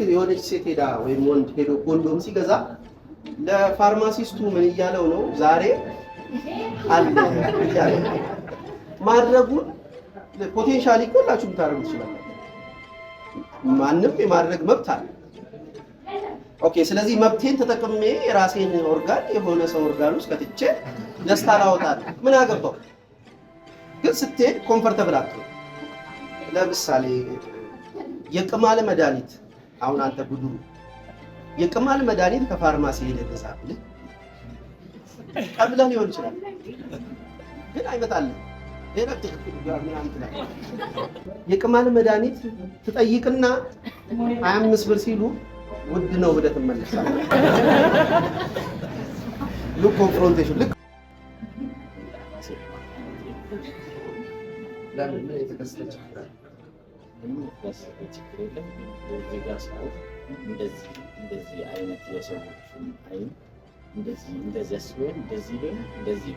የሆነች ሴት ሄዳ ወይም ወንድ ሄዶ ኮንዶም ሲገዛ ለፋርማሲስቱ ምን እያለው ነው? ዛሬ አለ እያለ ማድረጉን ፖቴንሻሊ ሁላችሁም ታደርጉ ትችላላችሁ። ማንም የማድረግ መብት አለ። ኦኬ፣ ስለዚህ መብቴን ተጠቅሜ የራሴን ኦርጋን የሆነ ሰው ኦርጋን ውስጥ ከትቼ ደስታ ላወጣለሁ። ምን አገባው? ግን ስትሄድ ኮምፈርተብል አትሆን። ለምሳሌ የቅማል መድኃኒት አሁን አንተ ጉዱ የቅማል መድኃኒት ከፋርማሲ ሄደህ ተሳብልህ ቀብለህ ሊሆን ይችላል፣ ግን አይመጣልህ። የቅማል መድኃኒት ትጠይቅና 25 ብር ሲሉ ውድ ነው ብለህ ትመለሳለህ። ሉክ ኮንፍሮንቴሽን ልክ ለምን የተከሰተች እንደዚህ አይነት የሰዎችን አይን እንደዚህ አስበን እንደዚህ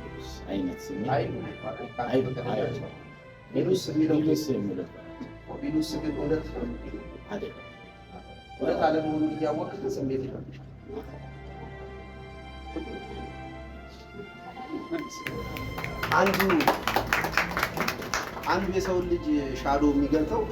አይነት ስሜት ቢሉስ የሚለው ቢሉስ ግን እውነት አይደለም። እውነት አለመሆኑን እያወቅህ ስሜት ይላል። አንዱ የሰውን ልጅ ሻዶ የሚገልጠው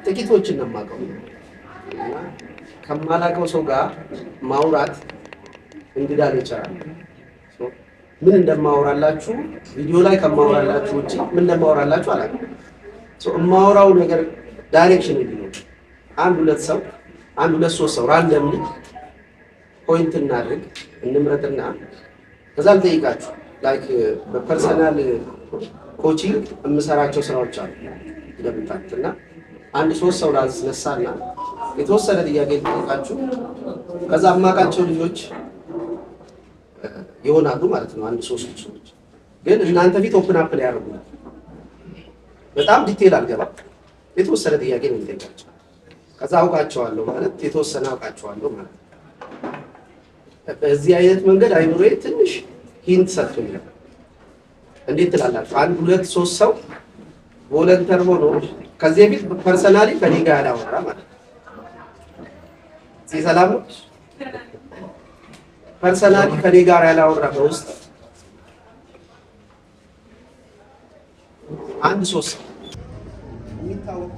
ጥቂቶችን ነው የማውቀው። ከማላውቀው ሰው ጋር ማውራት እንግዳ ይችላል። ምን እንደማወራላችሁ ቪዲዮ ላይ ከማወራላችሁ ውጪ ምን እንደማወራላችሁ አላውቅም። የማወራው ነገር ዳይሬክሽን ነው። አንድ ሁለት ሶስት ሰው ራንደምሊ ፖይንት እናድርግ እንምረጥና ከዛ ልጠይቃችሁ። ላይክ በፐርሰናል ኮቺንግ የምሰራቸው ስራዎች አሉ እንደምታውቁትና አንድ ሶስት ሰው ላስነሳና የተወሰነ ጥያቄ ልጠይቃችሁ። ከዛ አማቃቸው ልጆች ይሆናሉ ማለት ነው። አንድ ሶስት ሰዎች ግን እናንተ ፊት ኦፕን አፕ ላይ ያደርጉ። በጣም ዲቴል አልገባም። የተወሰነ ጥያቄ ነው የምጠይቃቸው። ከዛ አውቃቸዋለሁ ማለት የተወሰነ አውቃቸዋለሁ ማለት ነው። በዚህ አይነት መንገድ አይኑሬ ትንሽ ሂንት ሰጥቶኛል። እንዴት ትላላችሁ? አንድ ሁለት ሶስት ሰው ቮለንተር ሆኖ ከዚህ በፊት ፐርሰናሊ ከኔ ጋር ያላወራ ማለት ነው። ሰላም ነው። ፐርሰናሊ ከኔ ጋር ያላወራ በውስጥ አንድ ሶስት የሚታወቅ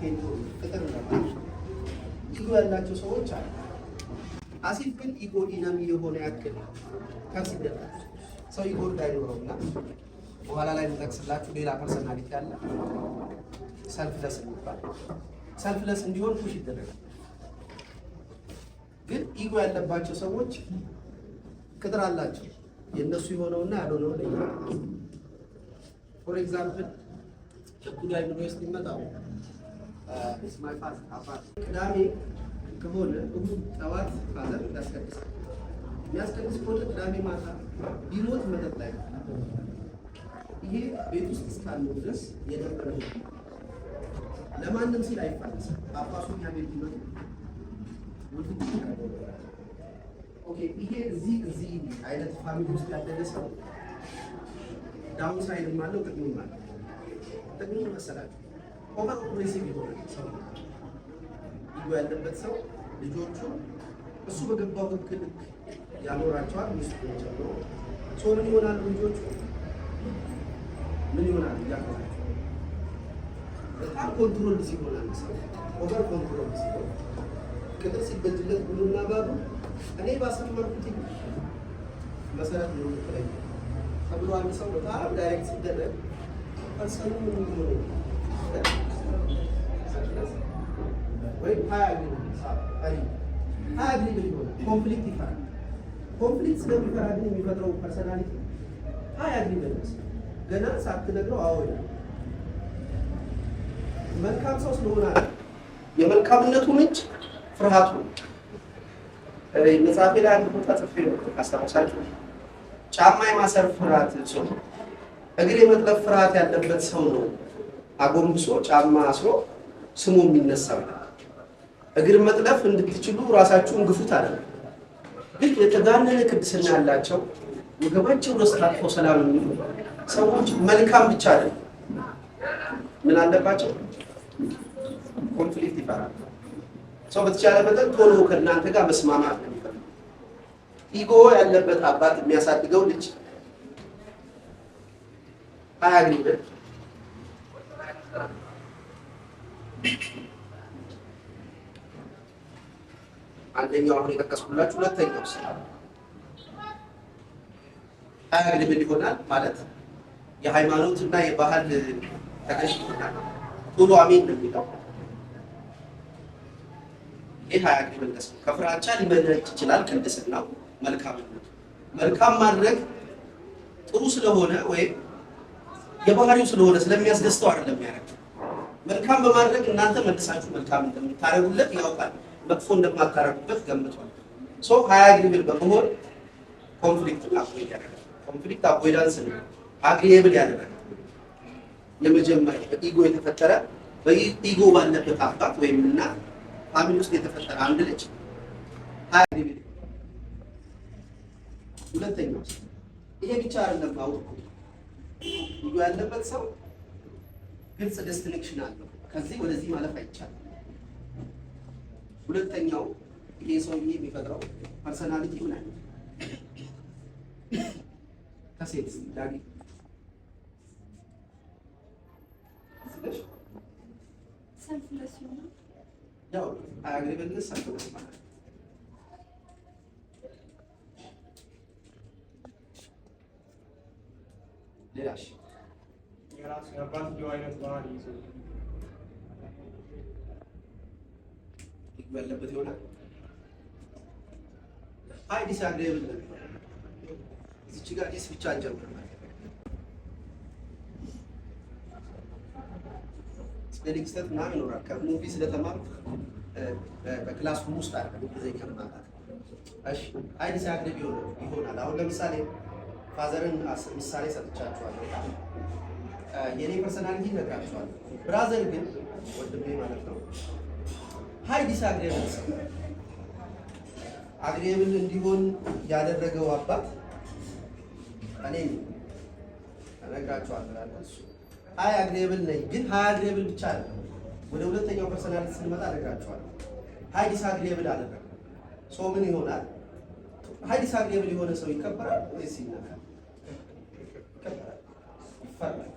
ቁጥር ነው። ኢጎ ያላቸው ሰዎች አሉ። አሲፍ ግን ኢጎ ኢነሚ የሆነ ያክል ከሲደታ ሰው ኢጎ እንዳይኖረውና በኋላ ላይ የምጠቅስላችሁ ሌላ ፐርሰናሊቲ አለ። ሰልፍለስ የሚባል ሰልፍለስ እንዲሆን ፑሽ ይደረጋል። ግን ኢጎ ያለባቸው ሰዎች ቅጥር አላቸው። የእነሱ የሆነውና ያልሆነው ለይተው ፎር ኤግዛምፕል ጉዳይ ዩኒቨርሲቲ ይመጣው ስማይ ፋስ አፋት ቅዳሜ ከሆነ እሑድ ጠዋት ፋዘር ያስቀድሳል። የሚያስቀድስ ከሆነ ቅዳሜ ማታ ቢሞት መጠጥ ላይ ይሄ ቤት ውስጥ እስካለው ድረስ የነበረ ለማንም ሲል አይፋለስም። ጳጳሱኛ ቤት ይመጡ ኦኬ። ይሄ እዚህ አይነት ፋሚሊ ውስጥ ያደገ ሰው ዳውን ሳይድም አለው ጥቅምም አለው። ጥቅሙ መሰላችሁ ኦቨር ኦፕሬሲቭ የሆነ ሰው ኢጎ ያለበት ሰው ልጆቹ እሱ በገባው ልክ ያኖራቸዋል። ሚስቱ ጨምሮ ሰው ምን ይሆናሉ? ልጆቹ ምን ይሆናሉ? ያቆራቸው በጣም ኮንትሮል ሲሆን ሰው ኦቨር ኮንትሮል ሲሆን ቅጥር ሲበጅለት ብሉና ባሉ እኔ ባሰመርኩት መሰረት ነው ተለየ ተብሎ አንድ ሰው በጣም ዳይሬክት ሲደረግ ፐርሰኑ ምን ይሆናል? ወይ ሀያግሪ ሊሆን ኮንፍሊክት ይፈራል። ኮንፍሊክት ስለሚፈራ ግን የሚፈጥረው ፐርሰናሊቲ ሀያግሪ ደረስ ገና ሳትነግረው አዎ ይላል። መልካም ሰው ስለሆነ የመልካምነቱ ምንጭ ፍርሃቱ መጽሐፌ ላይ አንድ ቦታ ጽፌ ነው ካስታወሳችሁ። ጫማ የማሰር ፍርሃት ሰው እግር የመጥለፍ ፍርሃት ያለበት ሰው ነው አጎንብሶ ጫማ አስሮ ስሙ የሚነሳው እግር መጥለፍ እንድትችሉ ራሳችሁን ግፉት አለ። ግን የተጋነነ ቅድስና ያላቸው ወገባቸው ውስጥ ታጥፎ ሰላም የሚሉ ሰዎች መልካም ብቻ አይደለም ምን አለባቸው? ኮንፍሊክት ይፈራል። ሰው በተቻለ መጠን ቶሎ ከእናንተ ጋር መስማማት ነው። ኢጎ ያለበት አባት የሚያሳድገው ልጅ አያግኝም። አንደኛው አሁን የጠቀስኩላችሁ ሁለተኛው አያግኝም ይሆናል ማለት የሃይማኖት እና የባህል ተገዥ ይሆናል። ቶሎ አሜን ነው የሚለው። ይህ አያግኝም ከፍራቻ ሊመነጭ ይችላል። ቅድስናው መልካም ማድረግ ጥሩ ስለሆነ ወይም የባህሪው ስለሆነ ስለሚያስደስተው አይደለም ያደርግ። መልካም በማድረግ እናንተ መልሳችሁ መልካም እንደምታደርጉለት ያውቃል። መጥፎ እንደማታደርጉበት ገምቷል። ሶ አያግኝም በመሆን ኮንፍሊክት አቮይድ ያደርጋል። ኮንፍሊክት አቮይዳንስ ነው አግሪየብል ያደርጋል። የመጀመሪያ በኢጎ የተፈጠረ በኢጎ ባለበት አባት ወይም እና ፋሚሊ ውስጥ የተፈጠረ አንድ ልጅ አያግኝም። ሁለተኛው ይሄ ብቻ አይደለም። አውቁ ኢጎ ያለበት ሰው ግልጽ ዲስቲንክሽን አለው። ከዚህ ወደዚህ ማለፍ አይቻልም። ሁለተኛው ይሄ ሰውዬ የሚፈጥረው ፐርሰናሊቲ ምን አይነት ከሴት ዳጊ ሰልፍለስ ነው። ያው አያግሪብልስ ሰልፍለስ ማለት ሌላሽ የራሱ የአባትየው አይነት ባህሪ ይዞ ያለበት ይሆናል። አይ ዲስአግሪብል ነው። እዚች ጋር ዲስ ብቻ እንጀምር። ስፔሊንግ ስህተት ምናምን ይኖራል። ከሙቪ ስለተማርኩ በክላስ ሩም ውስጥ አለ እንግሊዝኛ ማለት። እሺ አይ ዲስአግሪብል ይሆናል። አሁን ለምሳሌ ፋዘርን ምሳሌ ሰጥቻችኋለሁ። የኔ ፐርሰናሊቲ ነግራችኋለሁ። ብራዘር ግን ወንድሜ ማለት ነው ሃይ ዲስአግሪብል አግሪብል እንዲሆን ያደረገው አባት እኔ ነግራችኋለሁ። እሱ ሃይ አግሪብል ነኝ፣ ግን ሃይ አግሪብል ብቻ አይደለም። ወደ ሁለተኛው ፐርሰናሊቲ ስንመጣ ነግራችኋለሁ። ሃይ ዲስአግሪብል አደረገ። ሶ ምን ይሆናል? ሃይ ዲስአግሪብል የሆነ ሰው ይከበራል ወይስ ይናቃል? ይከበራል፣ ይፈራል።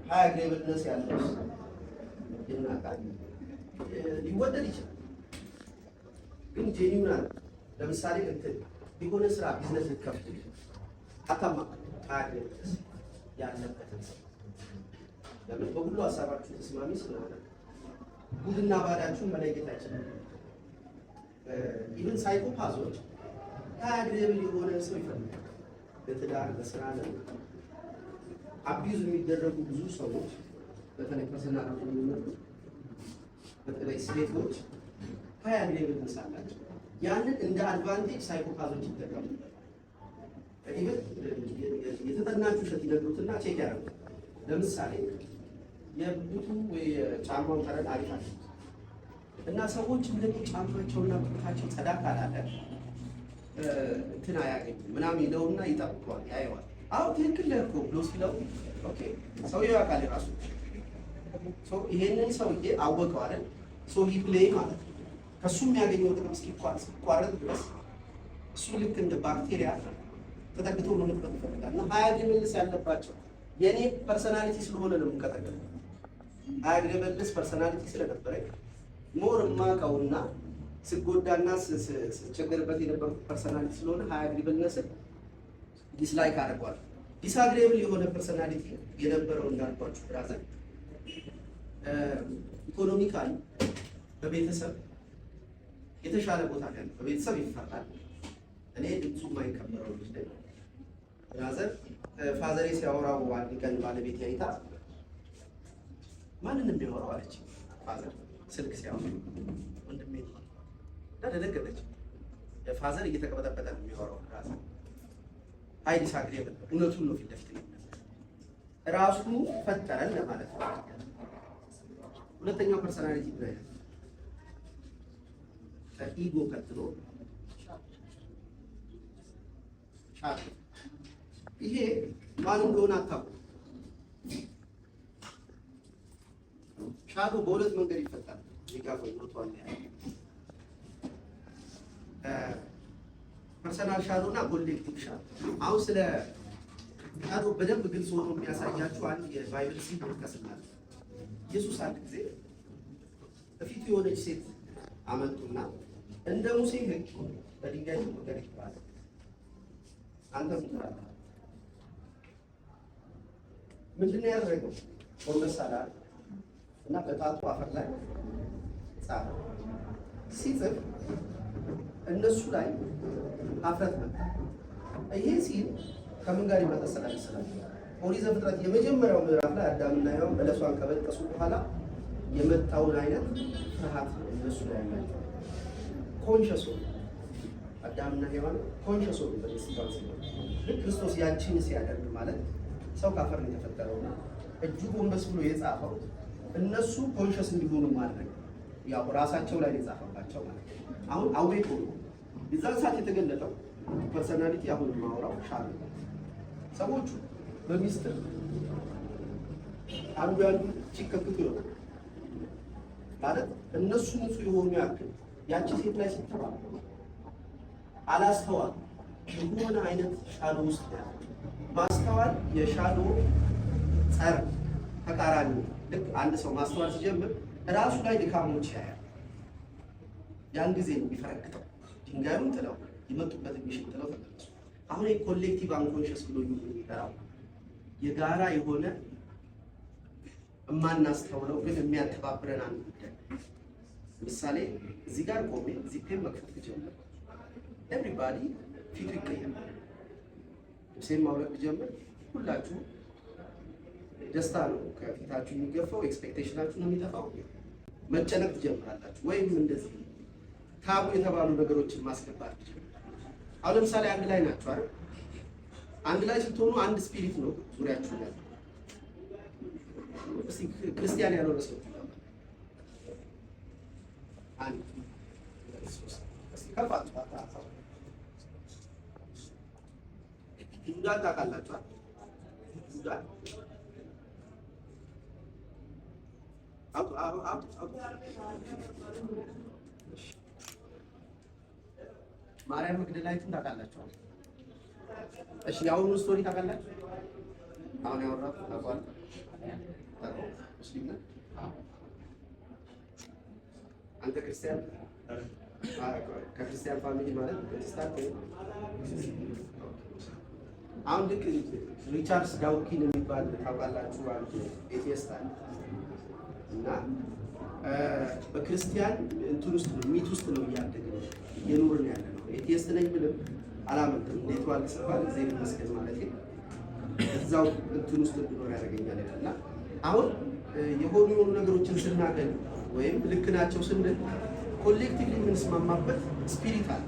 ሃይ አግሪብልነስ ያለው ይናቃል፣ ሊወደድ ይችላል። ግን ጄኒውን አለ። ለምሳሌ እንትን የሆነ ስራ ቢዝነስ ልትከፍት አታማ አግሪብልነስ ያለበትን ሰው ለምን በሁሉ ሀሳባችሁ ተስማሚ ስለሆነ ጉድና ባዳችሁን መለየት አይችልም። ኢቭን ሳይኮፓዞች አግሪብል የሆነ ሰው ይፈልጋል። በትዳር በስራ ላይ አቢዩዝ የሚደረጉ ብዙ ሰዎች በተለይ ፐርሰናል የሚመጡ በተለይ ሴቶች ሃይ አግሪብል አላቸው። ያንን እንደ አድቫንቴጅ ሳይኮፓዞች ይጠቀሙ። ኢቭን የተጠናችሁ ሸት ይነግሩትና ቼክ ያደርጉት። ለምሳሌ የቡቱ ወይ ጫማው ጠረን አሪፍ አለ እና ሰዎች እንደዚህ ጫማቸውና ቡታቸው ጸዳ ካላለ እንትን አያገኙም ምናምን ይለውና ይጠብቀዋል፣ ያየዋል። አዎ ትክክል ነህ እኮ ብሎ ሲለው ኦኬ ሰውዬው ያውቃል ራሱ። ይሄንን ሰውዬ አወቀው አይደል? ሂ ፕሌይ ማለት ነው። ከሱ የሚያገኘው ጥቅም እስኪቋረጥ ድረስ እሱ ልክ እንደ ባክቴሪያ ተጠግቶ መኖር ይፈልጋል። እና ሃይ አግሪብልነስ ያለባቸው የኔ ፐርሰናሊቲ ስለሆነ ነው የምንቀጠቀጠው። ሃይ አግሪብልነስ ፐርሰናሊቲ ስለነበረኝ ሞር የማውቀውና ስጎዳና ስቸገርበት የነበርኩት ፐርሰናሊቲ ስለሆነ ሃይ አግሪብልነስን ዲስላይክ አድርጓል። ዲስአግሪብል የሆነ ፐርሰናሊቲ የነበረው እንዳልኳችሁ ብራዘር ኢኮኖሚካሊ በቤተሰብ የተሻለ ቦታ ያለ በቤተሰብ ይፈራል። እኔ ድምፁ የማይከበረው ልጅ ነኝ። ብራዘር ፋዘሬ ሲያወራው አንድ ቀን ባለቤት አይታ ማንን የሚያወራው አለች። ፋዘር ስልክ ሲያወራ ወንድሜ ደነገጠች። ፋዘር እየተቀበጠበጠ ነው የሚያወራው። ብራዘር ሃይ ዲስአግሪብል እውነቱን ነው ፊት ለፊት ነው። ራሱ ፈጠረን ለማለት ነው። ሁለተኛው ፐርሰናሊቲ ነው። ከኢጎ ቀጥሎ ሻዶ። ይሄ ማን እንደሆነ አታውቁም። ሻዶ በሁለት መንገድ ይፈጠራል። ይጋፋ ይወጣል። ፐርሰናል ሻዶ እና ኮሌክቲቭ ሻዶ። አሁን ስለ ሻዶ በደንብ ግልጽ ሆኖ የሚያሳያችሁ አንድ የባይብል ሲል ተከስናል። ኢየሱስ አንድ ጊዜ በፊቱ የሆነች ሴት አመጡና እንደ ሙሴ ሕግ በድንጋይ ትወገር ይባላል። አንተ ምትራለህ ምንድነው ያደረገው? ወመሳላ እና በጣቱ አፈር ላይ ጻፈ። ሲጽፍ እነሱ ላይ አፍረት መጣ። ይሄ ሲል ከምን ጋር ይመጣሰላል? ኦሪት ዘፍጥረት የመጀመሪያው ምዕራፍ ላይ አዳምና ሔዋን በለሷን ከበጠሱ በኋላ የመጣውን አይነት ፍርሃት እነሱ ላይ ያላቸው ኮንሸስ ሆኑ። አዳምና ሔዋን ኮንሸስ ሆኑ። በስልጣን ሲሆን ልክ ክርስቶስ ያንቺን ሲያደርግ ማለት ሰው ካፈር ነው የተፈጠረውና እጁ ጎንበስ ብሎ የጻፈው እነሱ ኮንሸስ እንዲሆኑ ማድረግ ያው ራሳቸው ላይ የጻፈባቸው ማለት ነው። አሁን አዌክ ሆኑ። የዛን ሰዓት የተገለጠው ፐርሰናሊቲ አሁን ማውራው ሻዶ ሰዎቹ በሚስጥር አንዱ ያንዱ ሲከክቱ ይሆናል ማለት እነሱ ንጹህ የሆኑ ያክል ያቺ ሴት ላይ ሲተባለ አላስተዋል የሆነ አይነት ሻዶ ውስጥ ያለ ማስተዋል የሻዶ ጸር ተቃራኒ። ልክ አንድ ሰው ማስተዋል ሲጀምር ራሱ ላይ ድካሞች ያያል። ያን ጊዜ ነው የሚፈረክተው። ድንጋዩን ጥለው የመጡበት ሚሽን ጥለው ተመለሱ። አሁን የኮሌክቲቭ አንኮንሽስ ብሎ የሚጠራው የጋራ የሆነ የማናስተውለው ግን የሚያተባብረን አንድ ጉዳይ። ምሳሌ እዚህ ጋር ቆሜ እዚህ ፔን መክፈት ብጀምር ኤቭሪባዲ ፊቱ ይቀየራል። ልብሴን ማውለቅ ብጀምር ሁላችሁ ደስታ ነው ከፊታችሁ የሚገፋው፣ ኤክስፔክቴሽናችሁ ነው የሚጠፋው። መጨነቅ ትጀምራላችሁ። ወይም እንደዚህ ታቡ የተባሉ ነገሮችን ማስገባት ብጀምር አሁን ለምሳሌ አንድ ላይ ናችሁ አይደል? አንድ ላይ ስትሆኑ አንድ ስፒሪት ነው ዙሪያችሁ ያለው። እስቲ ክርስቲያን ያልሆነ ሰው አንድ እስቲ ከፋት ይሁዳን ታውቃላችሁ? ይሁዳን ማርያም መግደላዊትን ታውቃላችሁ? እሺ የአሁኑ ስቶሪ ታውቃላችሁ? አሁን ያወራሁት ታውቃል? ሙስሊም ነህ? አንተ ክርስቲያን? ከክርስቲያን ፋሚሊ ማለት ፕሮቴስታንት ወይ? አሁን ልክ ሪቻርድ ዳውኪን የሚባል ታውቃላችሁ? አንድ ኤቲስት አለ እና በክርስቲያን እንትን ውስጥ ነው ሚት ውስጥ ነው እያደግን እየኖርን ያለ ነው። ኤቲስት ነኝ ብልም አላመልጥም። እንዴት ዋል ሲባል ጊዜ መስገድ ማለት እዛው እንትን ውስጥ እንድኖር ያደርገኛል እና አሁን የሆኑ ነገሮችን ስናገኝ ወይም ልክ ናቸው ስንል ኮሌክቲቭሊ የምንስማማበት ስፒሪት አለ።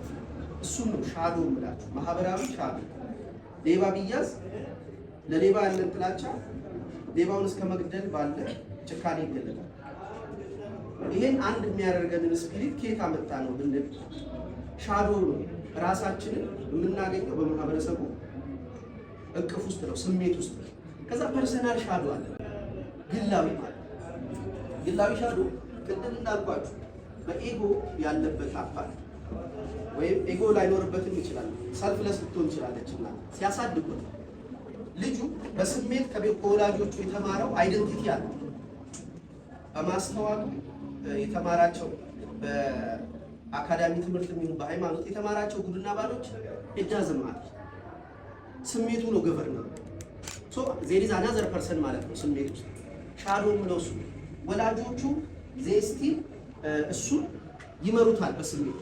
እሱም ነው ሻዶ የምላችሁ ማህበራዊ ሻዶ። ሌባ ቢያዝ ለሌባ ያለን ጥላቻ ሌባውን እስከ መግደል ባለ ጭካኔ ይገለጣል። ይሄን አንድ የሚያደርገንን ስፒሪት ከየት አመጣ ነው ብንል ሻዶ ነው። ራሳችንን የምናገኘው በማህበረሰቡ እቅፍ ውስጥ ነው፣ ስሜት ውስጥ ነው። ከዛ ፐርሰናል ሻዶ አለ፣ ግላዊ ማለት ግላዊ ሻዶ ቅድም እንዳልኳችሁ በኤጎ ያለበት አፓል ወይም ኤጎ ላይኖርበትም ይችላል። ሰልፍለስ ልትሆን ይችላለች እና ሲያሳድጉት ልጁ በስሜት ከወላጆቹ የተማረው አይደንቲቲ አለ። በማስተዋሉ የተማራቸው በአካዳሚ ትምህርት የሚሆን በሃይማኖት የተማራቸው ጉድና ባሎች እጃዝማት ስሜቱ ነው ገቨርነር ሶ ዜሪዝ አናዘር ፐርሰን ማለት ነው። ስሜት ውስጥ ሻዶ ነው እሱ። ወላጆቹ ዜስቲ እሱ ይመሩታል በስሜት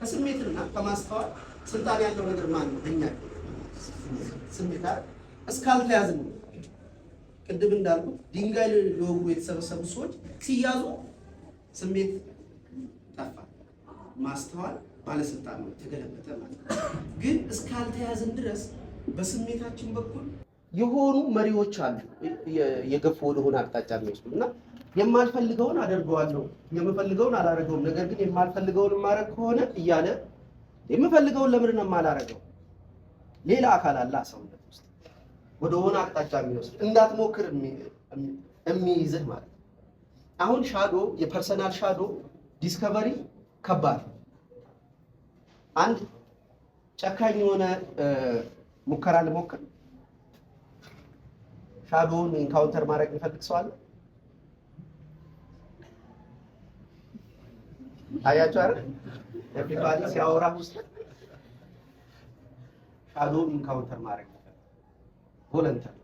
ከስሜትና ከማስተዋል ስልጣን ያለው ነገር ማን ነው? እኛ ስሜት አይደል? እስካልተያዝን ነው። ቅድም እንዳልኩት ድንጋይ ሊወጉ የተሰበሰቡ ሰዎች ሲያዙ ስሜት ጠፋ፣ ማስተዋል ባለስልጣን ነው ተገለበጠ ማለት ነው። ግን እስካልተያዝን ድረስ በስሜታችን በኩል የሆኑ መሪዎች አሉ የገፉ ወደሆነ አቅጣጫ የሚወስዱና የማልፈልገውን አደርገዋለሁ የምፈልገውን አላደርገውም፣ ነገር ግን የማልፈልገውን ማድረግ ከሆነ እያለ የምፈልገውን ለምን ነው የማላደርገው? ሌላ አካል አለ ሰውነት ውስጥ ወደሆነ አቅጣጫ የሚወስድ እንዳትሞክር የሚይዝህ ማለት ነው። አሁን ሻዶ የፐርሰናል ሻዶ ዲስከቨሪ ከባድ አንድ ጨካኝ የሆነ ሙከራ ልሞክር። ሻዶውን ኢንካውንተር ማድረግ የሚፈልግ ሰው አለ? አያችሁ አይደል? ኤቭሪባዲ ሲያወራ ውስጥ ሻዶውን ኢንካውንተር ማድረግ ቮለንተሪ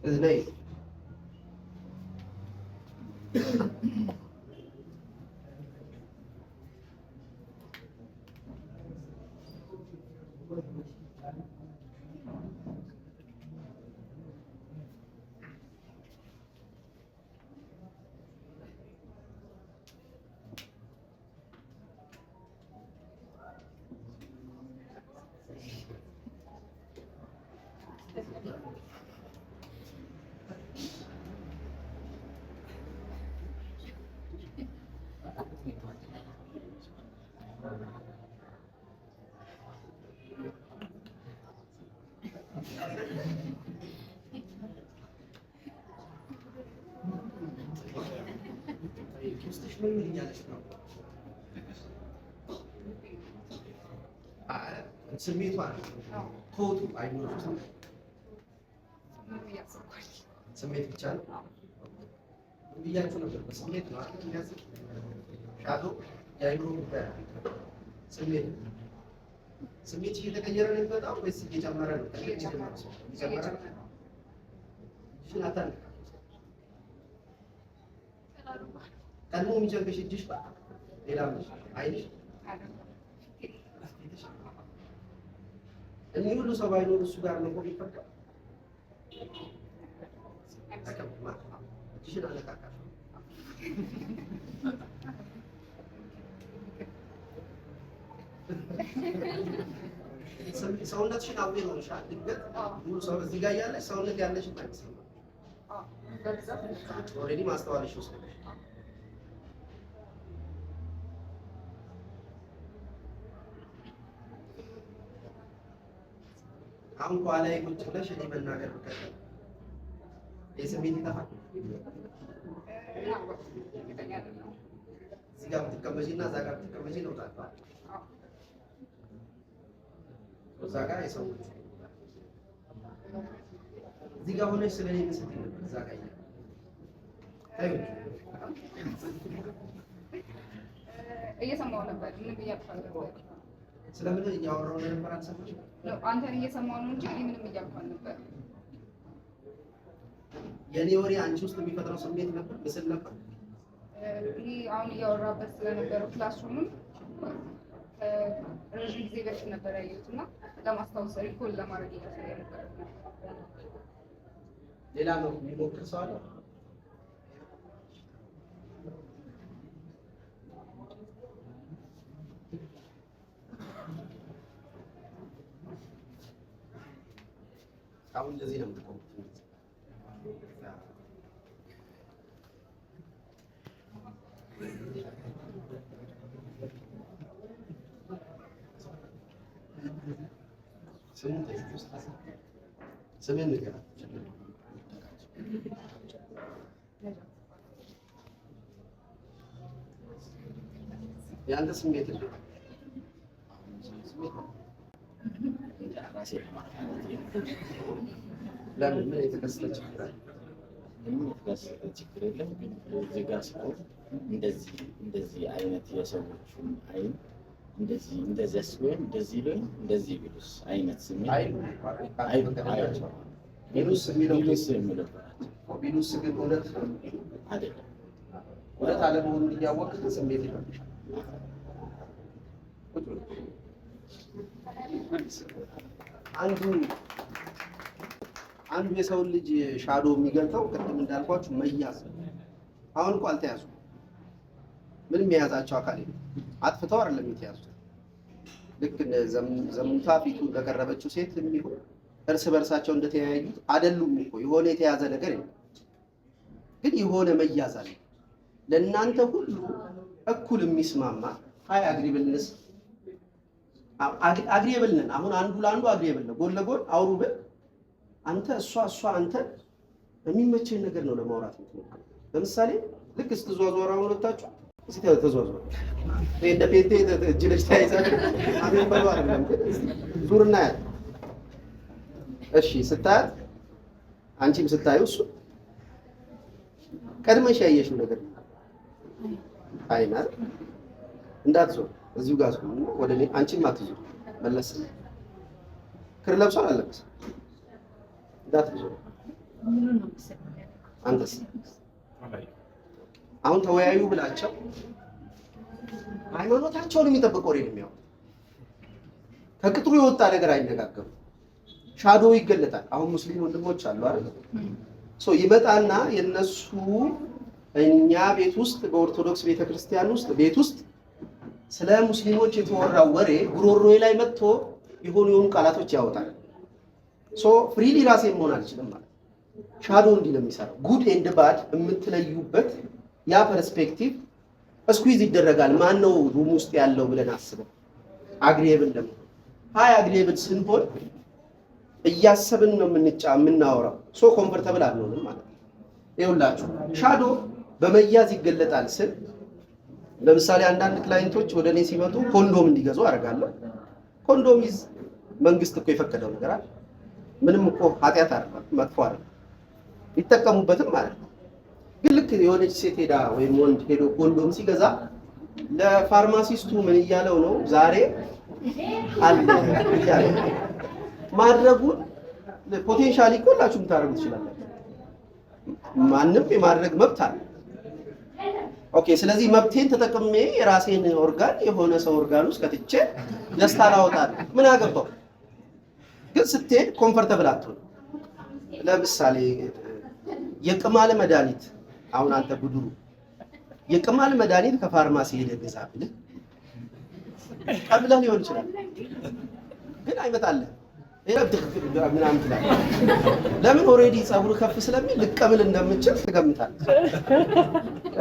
እዚህ ስሜቷ ቶቱ አይኖር ስሜት ብቻ ነው ብያችሁ ነበር። በስሜት ነው አይደል? ሻዶ ያይሮ ስሜት እየተቀየረ ነው በጣም ወይስ እየጨመረ ነው? እየጨመረ ነው። ሽናታን ቀድሞ የሚጨንቅሽ እጅሽ ሌላ አይንሽ እኔ ሁሉ ሰው ባይኖር እሱ ጋር ነው የሚፈቀድ። እጅሽን አለቃቃሽ ሰውነትሽን አውቄ ነው ይሻል ድንገት ሙሉ ሰው እዚህ ጋር ያለሽ ሰውነት ያለሽ አይመስልም። ኦልሬዲ ማስተዋልሽ ውስጥ አሁን ከኋላዬ ቁጭ ብለሽ እኔ መናገር ብቀጥል የስሜት ይጠፋል። እዚህ ጋር ብትቀመጪና እዛ ጋር ብትቀመጪ ነው ታጥፋል። እዛ ጋር የሰው እዚህ ጋር ሆነሽ ስለኔ ምስል ነበር። እዛ ጋር እየሰማሁ ነበር። ምን ብያለሁ? ስለምን እያወራሁ ነበር? አልሰማሽም? አንተን እየሰማሁ ነው እንጂ ምንም እያልኩ ነበር። የኔ ወሬ አንቺ ውስጥ የሚፈጥረው ስሜት ነበር፣ ምስል ነበር። ይሄ አሁን እያወራበት ስለነበረው ክላስሩምም ረዥም ጊዜ በፊት ነበር ያየሁት እና ለማስታወስ ሪኮል ለማድረግ እያሰበ ነበር። ሌላ ነው የሚሞክር ሰው አለ? አሁን እንደዚህ ነው የምትቆሙት። ስምን ንገራት። የአንተ ስሜት ነው? ለምን ምን የተከሰተ ችግር አለ? ምንም የተከሰተ ችግር የለም። ግን እዚህ ጋር ስቆም እንደዚህ አይነት የሰዎቹን አይን እንደዚህ ሲሆን እንደዚህ ላይ እንደዚህ ቢሉስ አይነት ስሜት ቢሉስ የሚለው ቢሉስ ግን እውነት አይደለም። እውነት አለመሆኑን እያወቅህ ስሜት ይፈጥራል። አንዱ የሰውን ልጅ ሻዶ የሚገልጠው ቅድም እንዳልኳችሁ መያዝ። አሁን እኮ አልተያዙም። ምንም የያዛቸው አካል የለም። አጥፍተው አይደለም የተያዙት። ልክ ዘሙታ ፊቱ ለቀረበችው ሴት የሚሆን እርስ በርሳቸው እንደተያያዩት አይደሉም እኮ የሆነ የተያዘ ነገር የለም። ግን የሆነ መያዝ አለ። ለእናንተ ሁሉ እኩል የሚስማማ ሃይ አግሪብልነስ አግሪብል ነን። አሁን አንዱ ለአንዱ አግሪብል ነው። ጎን ለጎን አውሩ ብል አንተ እሷ አንተ የሚመቸኝ ነገር ነው ለማውራት የምትሞክረው። ለምሳሌ ልክ ስትዟዟራ ሁለታችሁ እስቲ ተዟዟሩ። እንደ ፔንቴ እጅ ለእጅ ተያይዛችሁ አሜን በሉ አይደለም። ዙርና ያለ እሺ ስታያት አንቺም ስታዩ እሱ ቀድመሽ ያየሽው ነገር አይናል እንዳትዞር እዚሁ ጋር ወደ እኔ አንቺም አትዞር መለስ ክር ለብሷል አለበሰ እንዳትዞር አንተስ አሁን ተወያዩ ብላቸው ሃይማኖታቸውን የሚጠብቅ ወሬ ነው የሚያወራው። ከቅጥሩ የወጣ ነገር አይነጋገሩ። ሻዶ ይገለጣል። አሁን ሙስሊም ወንድሞች አሉ አይደል? ይመጣና የነሱ እኛ ቤት ውስጥ በኦርቶዶክስ ቤተክርስቲያን ውስጥ ቤት ውስጥ ስለ ሙስሊሞች የተወራው ወሬ ጉሮሮዬ ላይ መጥቶ የሆኑ ቃላቶች ያወጣል። ፍሪሊ ራሴ መሆን አልችልም ማለት ሻዶ እንዲህ ነው የሚሰራው። ጉድ ኤንድ ባድ የምትለዩበት ያ ፐርስፔክቲቭ ስኩዊዝ ይደረጋል። ማን ነው ሩም ውስጥ ያለው ብለን አስበን አግሪብል ደግሞ ሃይ አግሪብል ስንሆን እያሰብን ነው የምናወራው። ኮምፎርታብል አልሆንም ማለት ነው። ይኸውላችሁ ሻዶ በመያዝ ይገለጣል ስል ለምሳሌ አንዳንድ ክላይንቶች ወደ እኔ ሲመጡ ኮንዶም እንዲገዙ አደርጋለሁ። ኮንዶም መንግስት እኮ የፈቀደው ነገር አለ። ምንም እኮ ኃጢአት አይደለም፣ መጥፎ አይደለም፣ ይጠቀሙበትም ማለት ነው። ግን ልክ የሆነች ሴት ሄዳ ወይም ወንድ ሄዶ ኮንዶም ሲገዛ ለፋርማሲስቱ ምን እያለው ነው? ዛሬ አለ እያለ ማድረጉን ፖቴንሻሊ ሁላችሁም ታደርጉ ትችላላችሁ። ማንም የማድረግ መብት አለ። ኦኬ፣ ስለዚህ መብቴን ተጠቅሜ የራሴን ኦርጋን የሆነ ሰው ኦርጋን ውስጥ ከትቼ ደስታ ላወጣለሁ። ምን አገባው? ግን ስትሄድ ኮምፎርታብል አትሆን። ለምሳሌ የቅማል መድኃኒት አሁን አንተ ጉድሩ የቅማል መድኃኒት ከፋርማሲ ሄደህ ግዛ ብለህ ቀብለህ ሊሆን ይችላል፣ ግን አይመጣልህም። ምናምን ትላለህ። ለምን? ኦልሬዲ ፀጉር ከፍ ስለሚል ልቀብል እንደምችል ትገምታለህ።